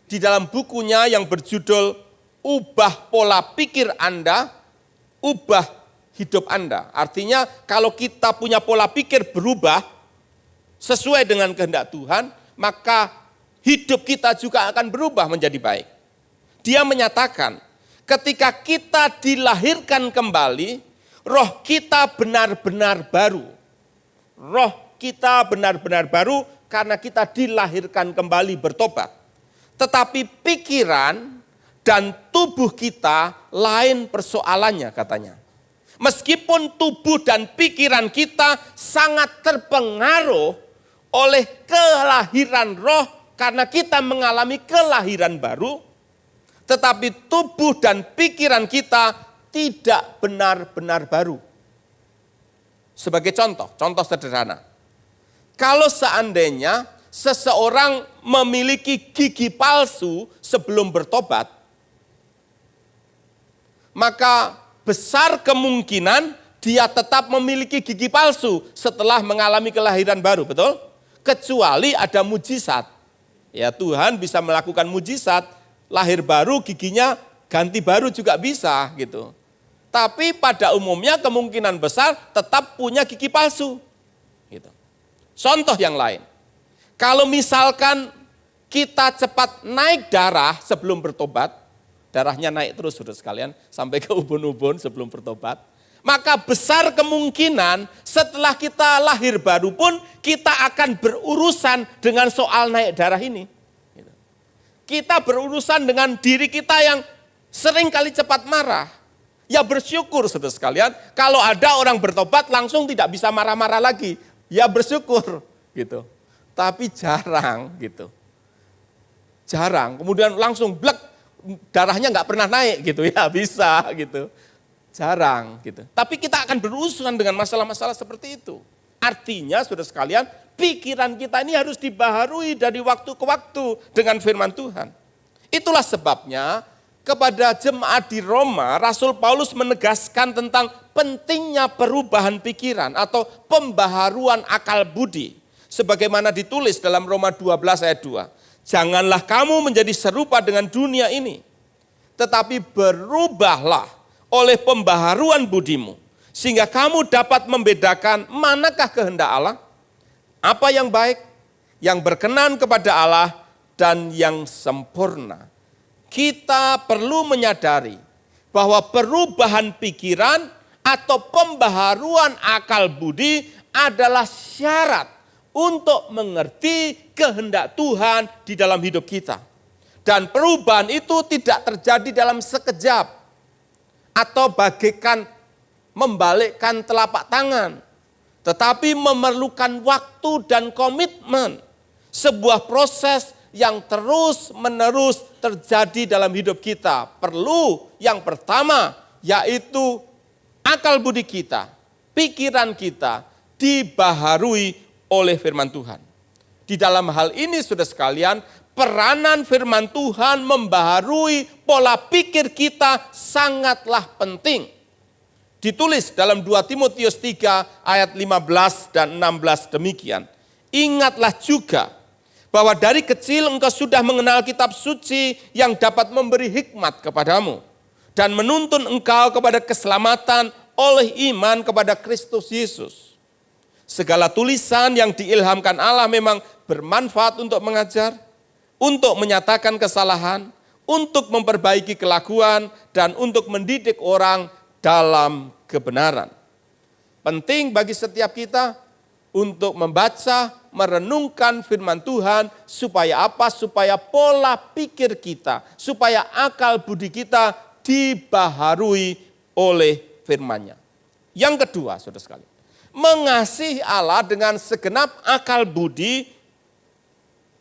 di dalam bukunya yang berjudul Ubah Pola Pikir Anda, Ubah Hidup Anda. Artinya kalau kita punya pola pikir berubah, sesuai dengan kehendak Tuhan, maka hidup kita juga akan berubah menjadi baik. Dia menyatakan, ketika kita dilahirkan kembali, roh kita benar-benar baru. Roh kita benar-benar baru karena kita dilahirkan kembali bertobat. Tetapi pikiran dan tubuh kita lain persoalannya katanya. Meskipun tubuh dan pikiran kita sangat terpengaruh oleh kelahiran roh karena kita mengalami kelahiran baru, tetapi tubuh dan pikiran kita tidak benar-benar baru. Sebagai contoh sederhana. Kalau seandainya seseorang memiliki gigi palsu sebelum bertobat, maka besar kemungkinan dia tetap memiliki gigi palsu setelah mengalami kelahiran baru, betul? Kecuali ada mujizat. Ya, Tuhan bisa melakukan mujizat, lahir baru giginya ganti baru juga bisa gitu. Tapi pada umumnya kemungkinan besar tetap punya gigi palsu. Gitu. Contoh yang lain. Kalau misalkan kita cepat naik darah sebelum bertobat, darahnya naik terus saudara sekalian sampai ke ubun-ubun sebelum bertobat, maka besar kemungkinan setelah kita lahir baru pun kita akan berurusan dengan soal naik darah ini. Kita berurusan dengan diri kita yang sering kali cepat marah. Ya bersyukur saudara sekalian, kalau ada orang bertobat langsung tidak bisa marah-marah lagi. Ya bersyukur gitu. Tapi jarang gitu. Jarang, kemudian langsung blek, darahnya nggak pernah naik gitu ya, bisa gitu. Jarang gitu. Tapi kita akan berurusan dengan masalah-masalah seperti itu. Artinya saudara sekalian, pikiran kita ini harus dibaharui dari waktu ke waktu dengan firman Tuhan. Itulah sebabnya kepada jemaat di Roma, Rasul Paulus menegaskan tentang pentingnya perubahan pikiran atau pembaharuan akal budi. Sebagaimana ditulis dalam Roma 12 ayat 2. Janganlah kamu menjadi serupa dengan dunia ini, tetapi berubahlah oleh pembaharuan budimu, sehingga kamu dapat membedakan manakah kehendak Allah, apa yang baik, yang berkenan kepada Allah, dan yang sempurna. Kita perlu menyadari bahwa perubahan pikiran atau pembaharuan akal budi adalah syarat untuk mengerti kehendak Tuhan di dalam hidup kita. Dan perubahan itu tidak terjadi dalam sekejap, atau bagaikan membalikkan telapak tangan, tetapi memerlukan waktu dan komitmen. Sebuah proses yang terus-menerus terjadi dalam hidup kita. Perlu yang pertama, yaitu akal budi kita, pikiran kita dibaharui oleh firman Tuhan. Di dalam hal ini saudara sekalian, peranan firman Tuhan membaharui pola pikir kita sangatlah penting. Ditulis dalam 2 Timotius 3 ayat 15 dan 16 demikian. Ingatlah juga bahwa dari kecil engkau sudah mengenal kitab suci yang dapat memberi hikmat kepadamu dan menuntun engkau kepada keselamatan oleh iman kepada Kristus Yesus. Segala tulisan yang diilhamkan Allah memang bermanfaat untuk mengajar, untuk menyatakan kesalahan, untuk memperbaiki kelakuan, dan untuk mendidik orang dalam kebenaran. Penting bagi setiap kita untuk membaca, merenungkan firman Tuhan, supaya apa? Supaya pola pikir kita, supaya akal budi kita dibaharui oleh firman-Nya. Yang kedua, saudara sekalian, mengasihi Allah dengan segenap akal budi,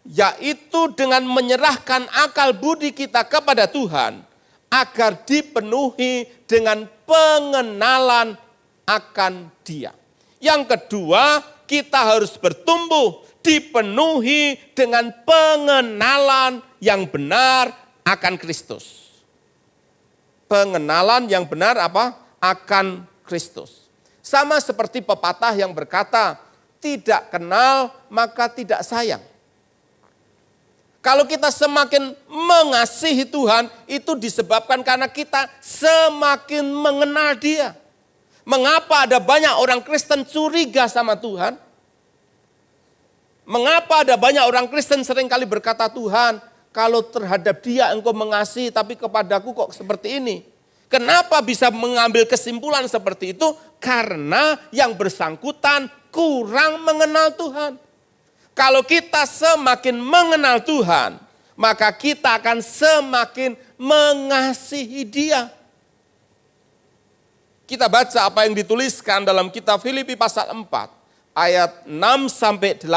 yaitu dengan menyerahkan akal budi kita kepada Tuhan, agar dipenuhi dengan pengenalan akan Dia. Yang kedua, kita harus bertumbuh, dipenuhi dengan pengenalan yang benar akan Kristus. Pengenalan yang benar apa? Akan Kristus. Sama seperti pepatah yang berkata, tidak kenal maka tidak sayang. Kalau kita semakin mengasihi Tuhan, itu disebabkan karena kita semakin mengenal Dia. Mengapa ada banyak orang Kristen curiga sama Tuhan? Mengapa ada banyak orang Kristen seringkali berkata, Tuhan, kalau terhadap Dia engkau mengasihi, tapi kepadaku kok seperti ini? Kenapa bisa mengambil kesimpulan seperti itu? Karena yang bersangkutan kurang mengenal Tuhan. Kalau kita semakin mengenal Tuhan, maka kita akan semakin mengasihi Dia. Kita baca apa yang dituliskan dalam kitab Filipi pasal 4, ayat 6-8,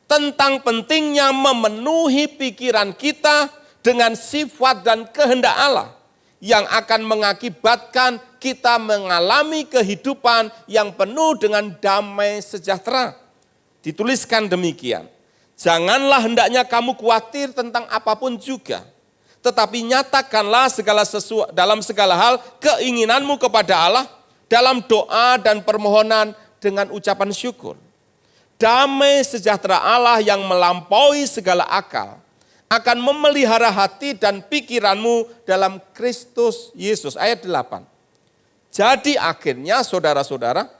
tentang pentingnya memenuhi pikiran kita dengan sifat dan kehendak Allah, yang akan mengakibatkan kita mengalami kehidupan yang penuh dengan damai sejahtera. Dituliskan demikian, janganlah hendaknya kamu khawatir tentang apapun juga, tetapi nyatakanlah dalam segala hal keinginanmu kepada Allah, dalam doa dan permohonan dengan ucapan syukur. Damai sejahtera Allah yang melampaui segala akal akan memelihara hati dan pikiranmu dalam Kristus Yesus. Ayat 8. Jadi akhirnya saudara-saudara,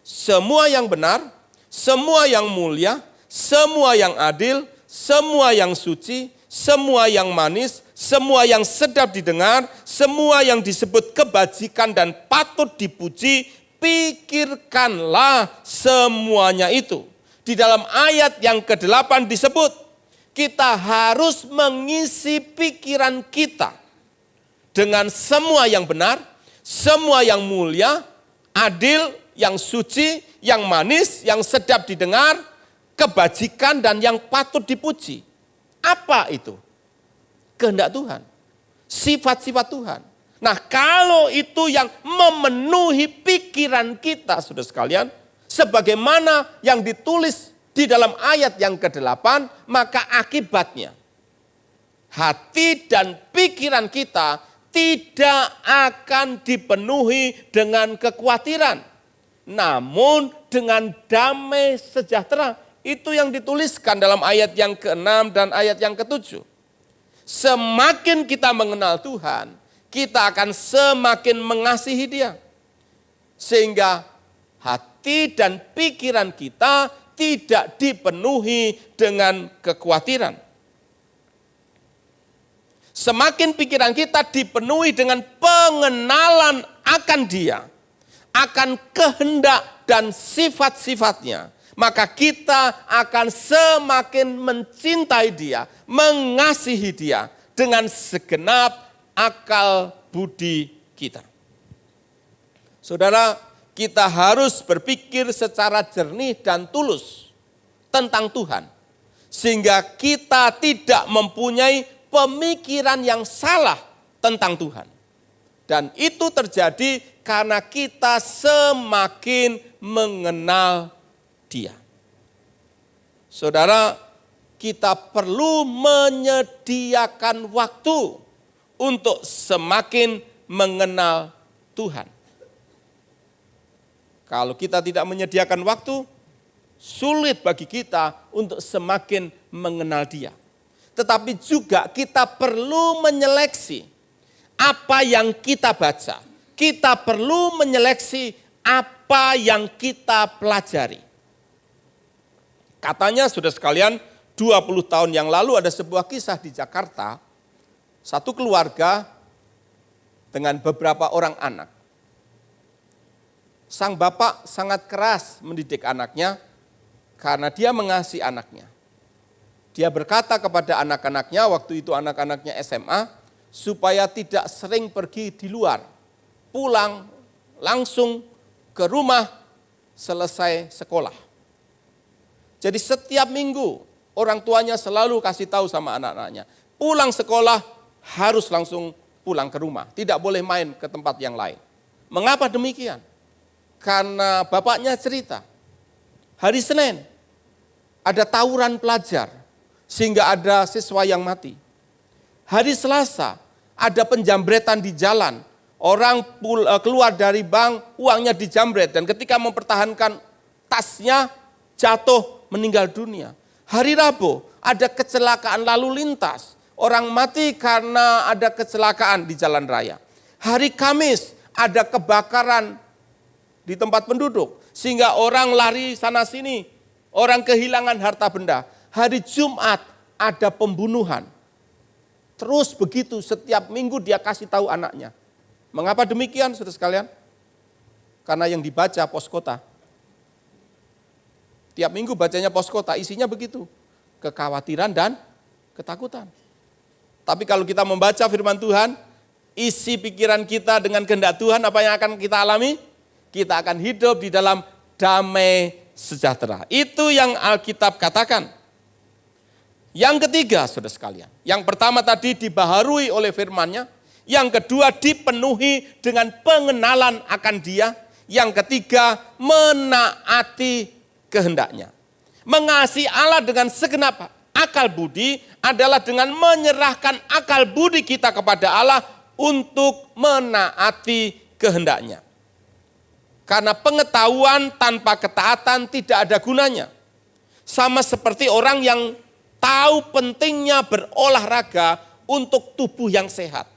semua yang benar, semua yang mulia, semua yang adil, semua yang suci, semua yang manis, semua yang sedap didengar, semua yang disebut kebajikan dan patut dipuji, pikirkanlah semuanya itu. Di dalam ayat yang ke-8 disebut, kita harus mengisi pikiran kita dengan semua yang benar, semua yang mulia, adil, yang suci, yang manis, yang sedap didengar, kebajikan dan yang patut dipuji. Apa itu? Kehendak Tuhan, sifat-sifat Tuhan. Nah, kalau itu yang memenuhi pikiran kita, saudara sekalian, sebagaimana yang ditulis di dalam ayat yang ke-8, maka akibatnya hati dan pikiran kita tidak akan dipenuhi dengan kekhawatiran, namun dengan damai sejahtera. Itu yang dituliskan dalam ayat yang ke-6 dan ayat yang ke-7. Semakin kita mengenal Tuhan, kita akan semakin mengasihi Dia. Sehingga hati dan pikiran kita tidak dipenuhi dengan kekhawatiran. Semakin pikiran kita dipenuhi dengan pengenalan akan Dia, akan kehendak dan sifat-sifatnya, maka kita akan semakin mencintai Dia, mengasihi Dia dengan segenap akal budi kita. Saudara, kita harus berpikir secara jernih dan tulus tentang Tuhan, sehingga kita tidak mempunyai pemikiran yang salah tentang Tuhan. Dan itu terjadi karena kita semakin mengenal Dia. Saudara, kita perlu menyediakan waktu untuk semakin mengenal Tuhan. Kalau kita tidak menyediakan waktu, sulit bagi kita untuk semakin mengenal Dia. Tetapi juga kita perlu menyeleksi apa yang kita baca, kita perlu menyeleksi apa yang kita pelajari. Katanya sudah sekalian, 20 tahun yang lalu ada sebuah kisah di Jakarta, satu keluarga dengan beberapa orang anak. Sang bapak sangat keras mendidik anaknya karena dia mengasihi anaknya. Dia berkata kepada anak-anaknya, waktu itu anak-anaknya SMA, supaya tidak sering pergi di luar. Pulang langsung ke rumah selesai sekolah. Jadi setiap minggu orang tuanya selalu kasih tahu sama anak-anaknya, pulang sekolah harus langsung pulang ke rumah, tidak boleh main ke tempat yang lain. Mengapa demikian? Karena bapaknya cerita, hari Senin ada tawuran pelajar sehingga ada siswa yang mati. Hari Selasa ada penjambretan di jalan, orang keluar dari bank, uangnya dijambret dan ketika mempertahankan tasnya jatuh meninggal dunia. Hari Rabu ada kecelakaan lalu lintas, orang mati karena ada kecelakaan di jalan raya. Hari Kamis ada kebakaran di tempat penduduk sehingga orang lari sana sini, orang kehilangan harta benda. Hari Jumat ada pembunuhan. Terus begitu setiap minggu dia kasih tahu anaknya. Mengapa demikian saudara sekalian? Karena yang dibaca pos kota. Tiap minggu bacanya pos kota, isinya begitu. Kekhawatiran dan ketakutan. Tapi kalau kita membaca firman Tuhan, isi pikiran kita dengan kehendak Tuhan, apa yang akan kita alami? Kita akan hidup di dalam damai sejahtera. Itu yang Alkitab katakan. Yang ketiga, saudara sekalian. Yang pertama tadi dibaharui oleh firman-Nya. Yang kedua dipenuhi dengan pengenalan akan Dia. Yang ketiga menaati kehendak-Nya. Mengasihi Allah dengan segenap akal budi adalah dengan menyerahkan akal budi kita kepada Allah untuk menaati kehendak-Nya. Karena pengetahuan tanpa ketaatan tidak ada gunanya. Sama seperti orang yang tahu pentingnya berolahraga untuk tubuh yang sehat.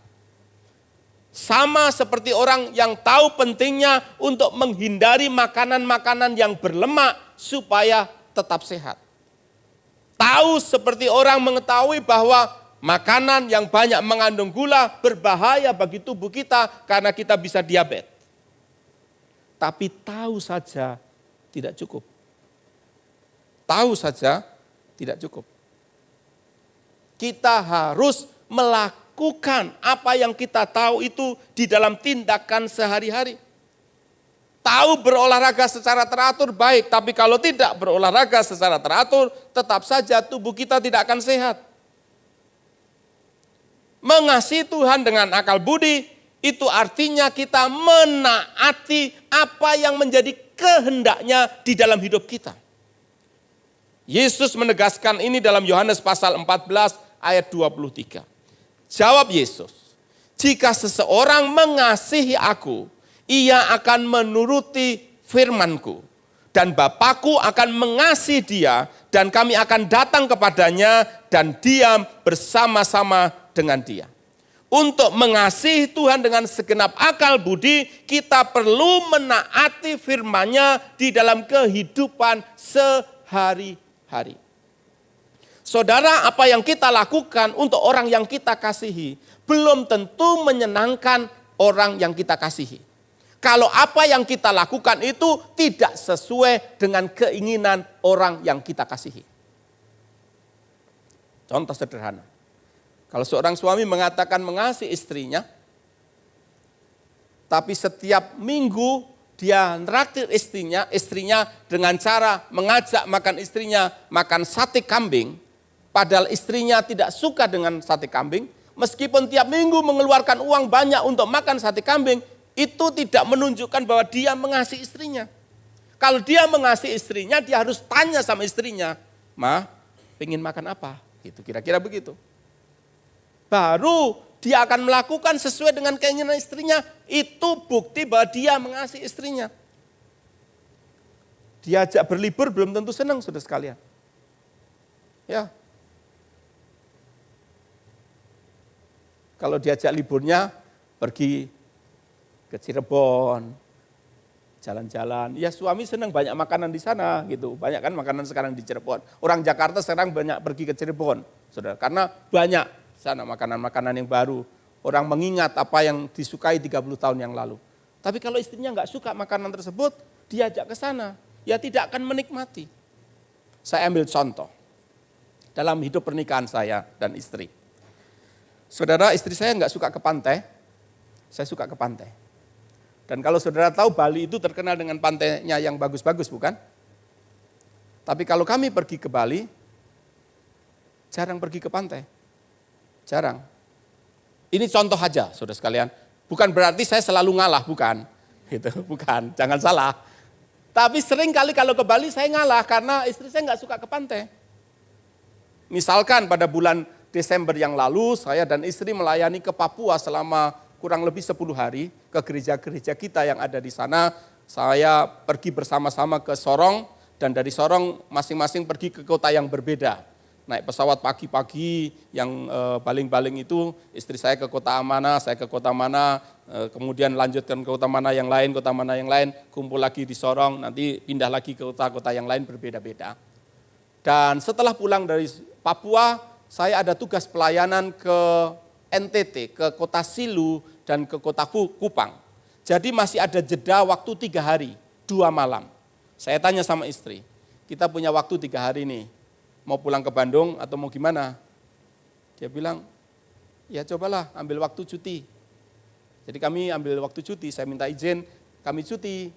Sama seperti orang yang tahu pentingnya untuk menghindari makanan-makanan yang berlemak supaya tetap sehat. Tahu seperti orang mengetahui bahwa makanan yang banyak mengandung gula berbahaya bagi tubuh kita karena kita bisa diabetes. Tapi tahu saja tidak cukup. Tahu saja tidak cukup. Kita harus melakukan apa yang kita tahu itu di dalam tindakan sehari-hari. Tahu berolahraga secara teratur baik, tapi kalau tidak berolahraga secara teratur, tetap saja tubuh kita tidak akan sehat. Mengasihi Tuhan dengan akal budi, itu artinya kita menaati apa yang menjadi kehendak-Nya di dalam hidup kita. Yesus menegaskan ini dalam Yohanes pasal 14 ayat 23. Jawab Yesus, jika seseorang mengasihi aku, ia akan menuruti firman-Ku. Dan Bapa-Ku akan mengasihi dia dan kami akan datang kepadanya dan diam bersama-sama dengan dia. Untuk mengasihi Tuhan dengan segenap akal budi, kita perlu menaati firman-Nya di dalam kehidupan sehari-hari. Saudara, apa yang kita lakukan untuk orang yang kita kasihi, belum tentu menyenangkan orang yang kita kasihi. Kalau apa yang kita lakukan itu tidak sesuai dengan keinginan orang yang kita kasihi. Contoh sederhana. Kalau seorang suami mengatakan mengasihi istrinya, tapi setiap minggu dia nraktir istrinya dengan cara mengajak makan istrinya makan sate kambing, padahal istrinya tidak suka dengan sate kambing, meskipun tiap minggu mengeluarkan uang banyak untuk makan sate kambing, itu tidak menunjukkan bahwa dia mengasihi istrinya. Kalau dia mengasihi istrinya, dia harus tanya sama istrinya, "Ma, pengen makan apa?" Gitu, kira-kira begitu. Baru dia akan melakukan sesuai dengan keinginan istrinya. Itu bukti bahwa dia mengasihi istrinya. Diajak berlibur belum tentu senang, saudara sekalian. Ya. Kalau diajak liburnya pergi ke Cirebon, jalan-jalan. Ya suami senang banyak makanan di sana gitu. Banyak kan makanan sekarang di Cirebon. Orang Jakarta sekarang banyak pergi ke Cirebon, saudara. Karena banyak sana makanan-makanan yang baru. Orang mengingat apa yang disukai 30 tahun yang lalu. Tapi kalau istrinya nggak suka makanan tersebut, diajak ke sana. Ya tidak akan menikmati. Saya ambil contoh. Dalam hidup pernikahan saya dan istri. Saudara, istri saya nggak suka ke pantai. Saya suka ke pantai. Dan kalau saudara tahu Bali itu terkenal dengan pantainya yang bagus-bagus bukan? Tapi kalau kami pergi ke Bali, jarang pergi ke pantai. Jarang. Ini contoh aja saudara sekalian. Bukan berarti saya selalu ngalah, bukan. Gitu, bukan, jangan salah. Tapi sering kali kalau ke Bali saya ngalah karena istri saya nggak suka ke pantai. Misalkan pada bulan Desember yang lalu saya dan istri melayani ke Papua selama kurang lebih 10 hari ke gereja-gereja kita yang ada di sana. Saya pergi bersama-sama ke Sorong dan dari Sorong masing-masing pergi ke kota yang berbeda. Naik pesawat pagi-pagi yang baling-baling itu, istri saya ke kota mana, saya ke kota mana, kemudian lanjutkan ke kota mana yang lain, kumpul lagi di Sorong, nanti pindah lagi ke kota-kota yang lain berbeda-beda. Dan setelah pulang dari Papua, saya ada tugas pelayanan ke NTT, ke kota Silu, dan ke kota Kupang. Jadi masih ada jeda waktu 3 hari, 2 malam. Saya tanya sama istri, kita punya waktu 3 hari nih, mau pulang ke Bandung atau mau gimana? Dia bilang, ya cobalah ambil waktu cuti. Jadi kami ambil waktu cuti, saya minta izin, kami cuti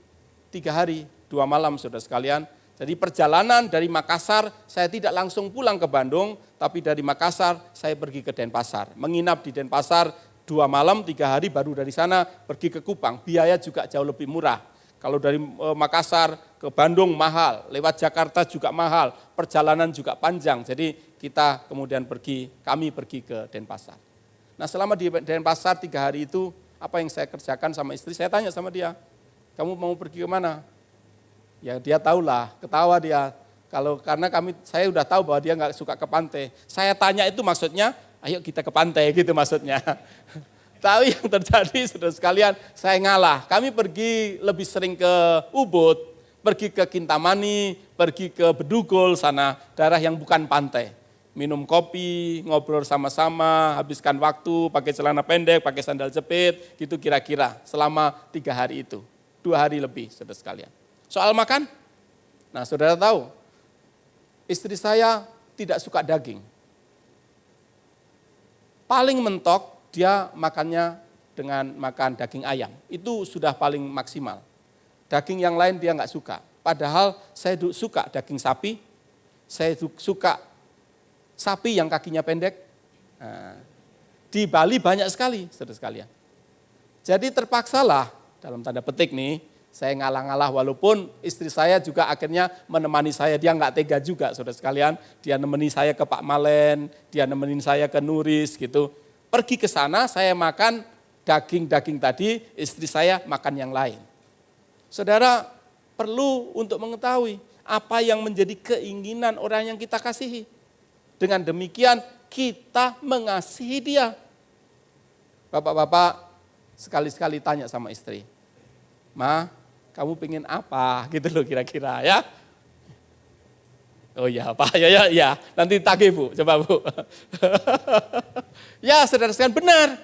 3 hari, 2 malam saudara sekalian. Jadi perjalanan dari Makassar, saya tidak langsung pulang ke Bandung, tapi dari Makassar saya pergi ke Denpasar. Menginap di Denpasar 2 malam, 3 hari, baru dari sana pergi ke Kupang. Biaya juga jauh lebih murah. Kalau dari Makassar ke Bandung mahal, lewat Jakarta juga mahal, perjalanan juga panjang. Jadi kita kemudian kami pergi ke Denpasar. Nah selama di Denpasar 3 hari itu, apa yang saya kerjakan sama istri, saya tanya sama dia, kamu mau pergi ke mana? Ya dia tahulah, ketawa dia. Karena saya udah tahu bahwa dia nggak suka ke pantai. Saya tanya itu maksudnya, ayo kita ke pantai gitu maksudnya. Tapi yang terjadi saudara sekalian, saya ngalah. Kami pergi lebih sering ke Ubud, pergi ke Kintamani, pergi ke Bedugul sana, daerah yang bukan pantai. Minum kopi, ngobrol sama-sama, habiskan waktu, pakai celana pendek, pakai sandal jepit, gitu kira-kira selama 3 hari itu. 2 hari lebih saudara sekalian. Soal makan, nah saudara tahu, istri saya tidak suka daging. Paling mentok dia makannya dengan makan daging ayam, itu sudah paling maksimal. Daging yang lain dia nggak suka, padahal saya suka daging sapi, saya suka sapi yang kakinya pendek. Nah, di Bali banyak sekali, saudara sekalian. Jadi terpaksalah, dalam tanda petik nih, saya ngalah-ngalah walaupun istri saya juga akhirnya menemani saya. Dia nggak tega juga saudara sekalian. Dia nemenin saya ke Pak Malen, dia nemenin saya ke Nuris gitu. Pergi ke sana saya makan daging-daging tadi, istri saya makan yang lain. Saudara perlu untuk mengetahui apa yang menjadi keinginan orang yang kita kasihi. Dengan demikian kita mengasihi dia. Bapak-bapak sekali-sekali tanya sama istri. Ma, kamu pengen apa gitu loh kira-kira ya. Oh ya Pak, ya. Nanti tagih Bu, coba Bu. Ya saudara sekalian benar.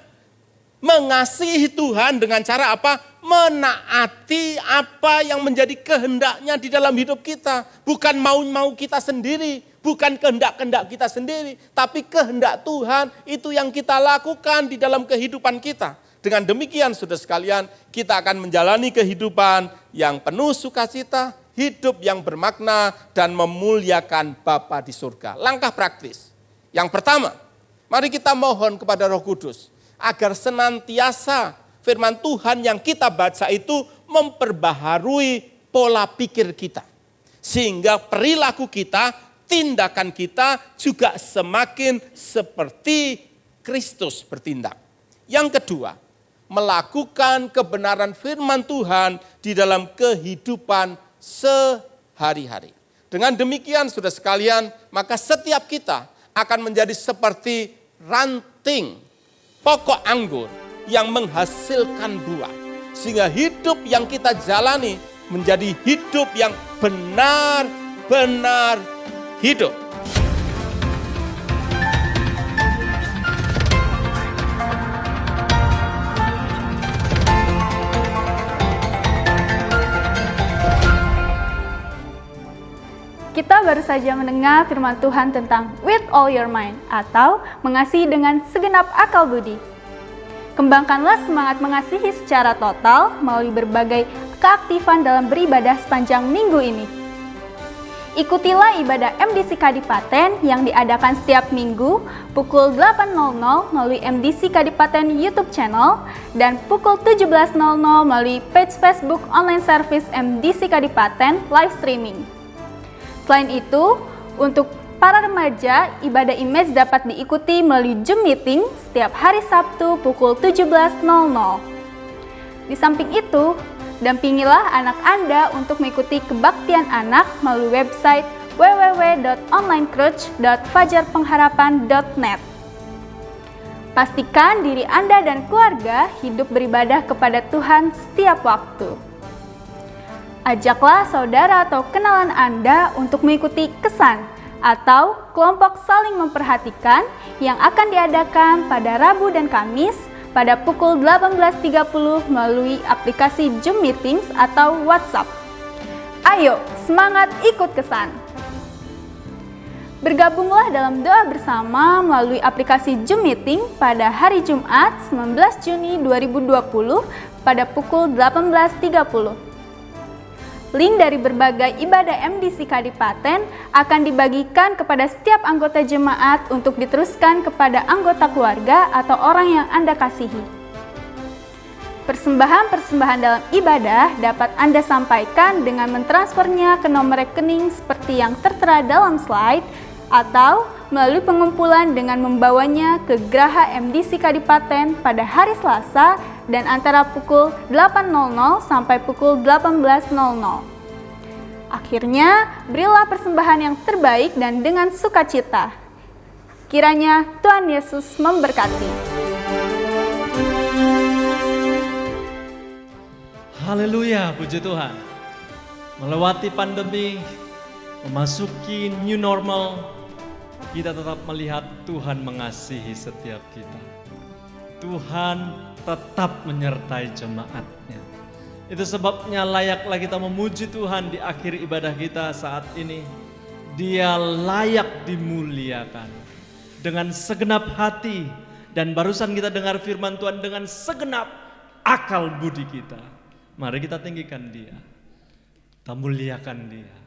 Mengasihi Tuhan dengan cara apa? Menaati apa yang menjadi kehendaknya di dalam hidup kita. Bukan mau-mau kita sendiri, bukan kehendak-kehendak kita sendiri. Tapi kehendak Tuhan itu yang kita lakukan di dalam kehidupan kita. Dengan demikian saudara sekalian, kita akan menjalani kehidupan yang penuh sukacita, hidup yang bermakna dan memuliakan Bapa di surga. Langkah praktis. Yang pertama, mari kita mohon kepada Roh Kudus agar senantiasa firman Tuhan yang kita baca itu memperbaharui pola pikir kita. Sehingga perilaku kita, tindakan kita juga semakin seperti Kristus bertindak. Yang kedua, melakukan kebenaran firman Tuhan di dalam kehidupan sehari-hari. Dengan demikian saudara sekalian, maka setiap kita akan menjadi seperti ranting pokok anggur yang menghasilkan buah. sehingga hidup yang kita jalani menjadi hidup yang benar-benar hidup. Kita baru saja mendengar firman Tuhan tentang with all your mind atau mengasihi dengan segenap akal budi. Kembangkanlah semangat mengasihi secara total melalui berbagai keaktifan dalam beribadah sepanjang minggu ini. Ikutilah ibadah MDC Kadipaten yang diadakan setiap minggu pukul 8.00 melalui MDC Kadipaten YouTube channel dan pukul 17.00 melalui page Facebook online service MDC Kadipaten live streaming. Selain itu, untuk para remaja, ibadah image dapat diikuti melalui Zoom meeting setiap hari Sabtu pukul 17.00. Di samping itu, dampingilah anak Anda untuk mengikuti kebaktian anak melalui website www.onlinechurch.fajarpengharapan.net. Pastikan diri Anda dan keluarga hidup beribadah kepada Tuhan setiap waktu. Ajaklah saudara atau kenalan Anda untuk mengikuti kesan atau kelompok saling memperhatikan yang akan diadakan pada Rabu dan Kamis pada pukul 18.30 melalui aplikasi Zoom Meetings atau WhatsApp. Ayo, semangat ikut kesan! Bergabunglah dalam doa bersama melalui aplikasi Zoom Meeting pada hari Jumat 19 Juni 2020 pada pukul 18.30. Link dari berbagai ibadah MDC Kadipaten akan dibagikan kepada setiap anggota jemaat untuk diteruskan kepada anggota keluarga atau orang yang Anda kasihi. Persembahan-persembahan dalam ibadah dapat Anda sampaikan dengan mentransfernya ke nomor rekening seperti yang tertera dalam slide atau melalui pengumpulan dengan membawanya ke Geraha MDC Kadipaten pada hari Selasa dan antara pukul 8.00 sampai pukul 18.00. Akhirnya, berilah persembahan yang terbaik dan dengan sukacita. Kiranya Tuhan Yesus memberkati. Haleluya, puji Tuhan. Melewati pandemi, memasuki new normal, kita tetap melihat Tuhan mengasihi setiap kita. Tuhan tetap menyertai jemaatnya. Itu sebabnya layaklah kita memuji Tuhan di akhir ibadah kita saat ini. Dia layak dimuliakan dengan segenap hati. Dan barusan kita dengar firman Tuhan dengan segenap akal budi kita. Mari kita tinggikan Dia. Kita muliakan Dia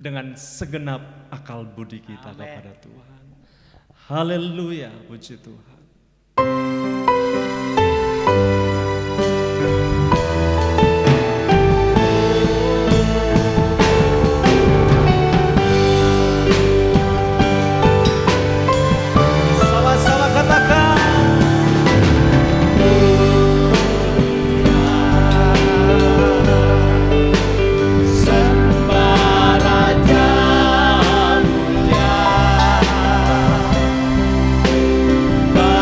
dengan segenap akal budi kita. Amen. Kepada Tuhan. Haleluya, puji Tuhan. Bye.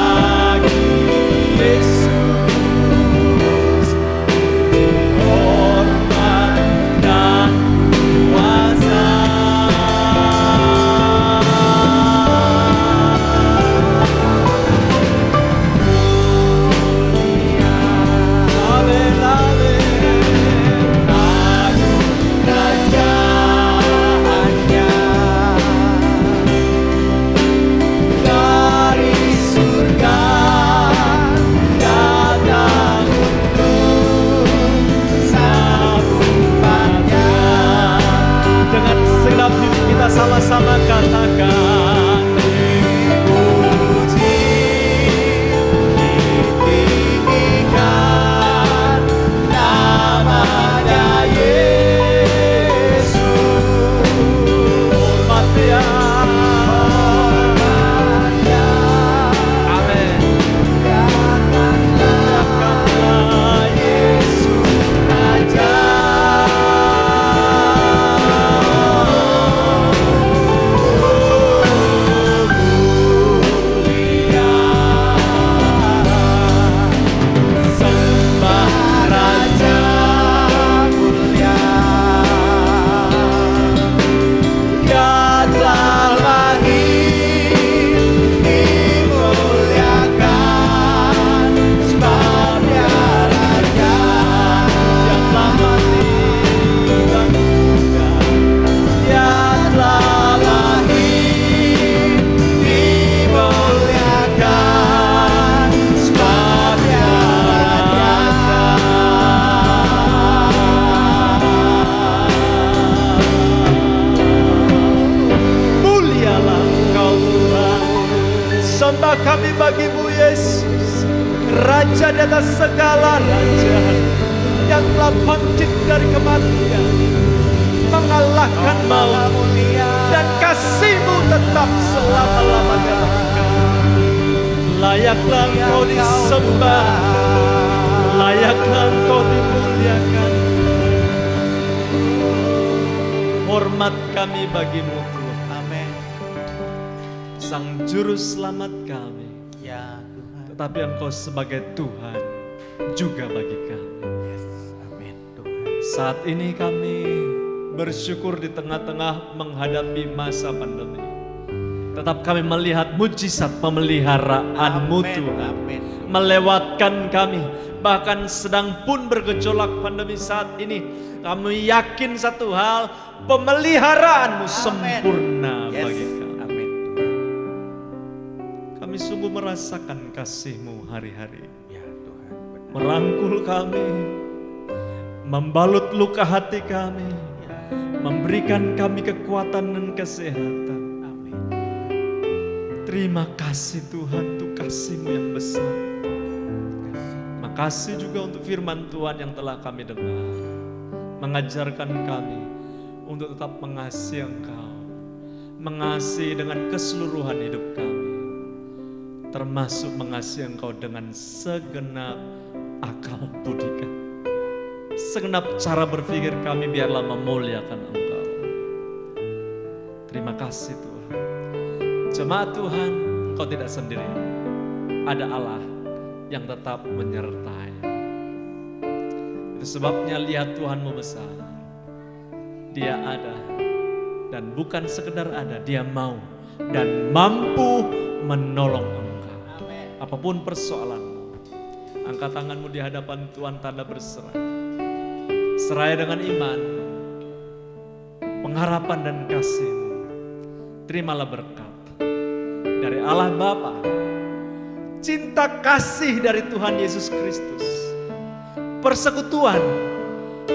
kami bagimu Yesus, Raja di atas segala raja, yang telah bangkit dari kematian, mengalahkan maut, dan kasih-Mu tetap selama-lamanya. Layaklah Engkau disembah, layaklah Engkau dimuliakan. Hormat kami bagimu Tuhan, Amin. Sang Juru Selamat kami. Ya Tuhan. Tetapi Engkau sebagai Tuhan juga bagi kami. Yes. Amin Tuhan. Saat ini kami bersyukur di tengah-tengah menghadapi masa pandemi. Tetap kami melihat mujizat pemeliharaanmu Amin. Tuhan. Amin. Melewatkan kami. Bahkan sedang pun bergejolak pandemi saat ini. Kami yakin satu hal, pemeliharaanmu sempurna Yes. bagi kami. Amin Tuhan. Kami sungguh merasakan kasih-Mu hari-hari. Ya Tuhan. Benar. Merangkul kami, membalut luka hati kami, memberikan kami kekuatan dan kesehatan. Amin. Terima kasih Tuhan untuk kasih-Mu yang besar. Makasih juga untuk firman Tuhan yang telah kami dengar, mengajarkan kami untuk tetap mengasihi Engkau, mengasihi dengan keseluruhan hidup kami, termasuk mengasihi Engkau dengan segenap akal budi kami. Segenap cara berpikir kami biarlah memuliakan Engkau. Terima kasih Tuhan. Jemaat Tuhan, Engkau tidak sendiri. Ada Allah yang tetap menyertai. Itu sebabnya lihat Tuhanmu besar. Dia ada. Dan bukan sekedar ada, Dia mau dan mampu menolong engkau. Apapun persoalanmu, angkat tanganmu di hadapan Tuhan tanda berserah. Seraya dengan iman, pengharapan dan kasih-Mu. Terimalah berkat dari Allah Bapa, cinta kasih dari Tuhan Yesus Kristus, persekutuan,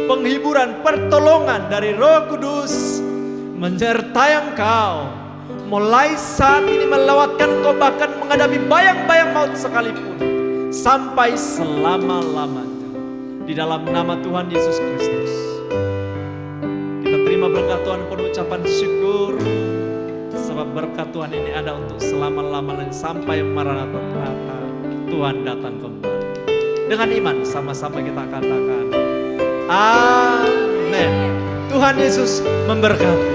penghiburan, pertolongan dari Roh Kudus menyertai engkau mulai saat ini, melewatkan engkau bahkan menghadapi bayang-bayang maut sekalipun sampai selama-lamanya. Di dalam nama Tuhan Yesus Kristus, kita terima berkat Tuhan penuh ucapan syukur, sebab berkat Tuhan ini ada untuk selama-lamanya sampai Maranatha, Tuhan datang kembali. Dengan iman sama-sama kita katakan amin. Tuhan Yesus memberkati.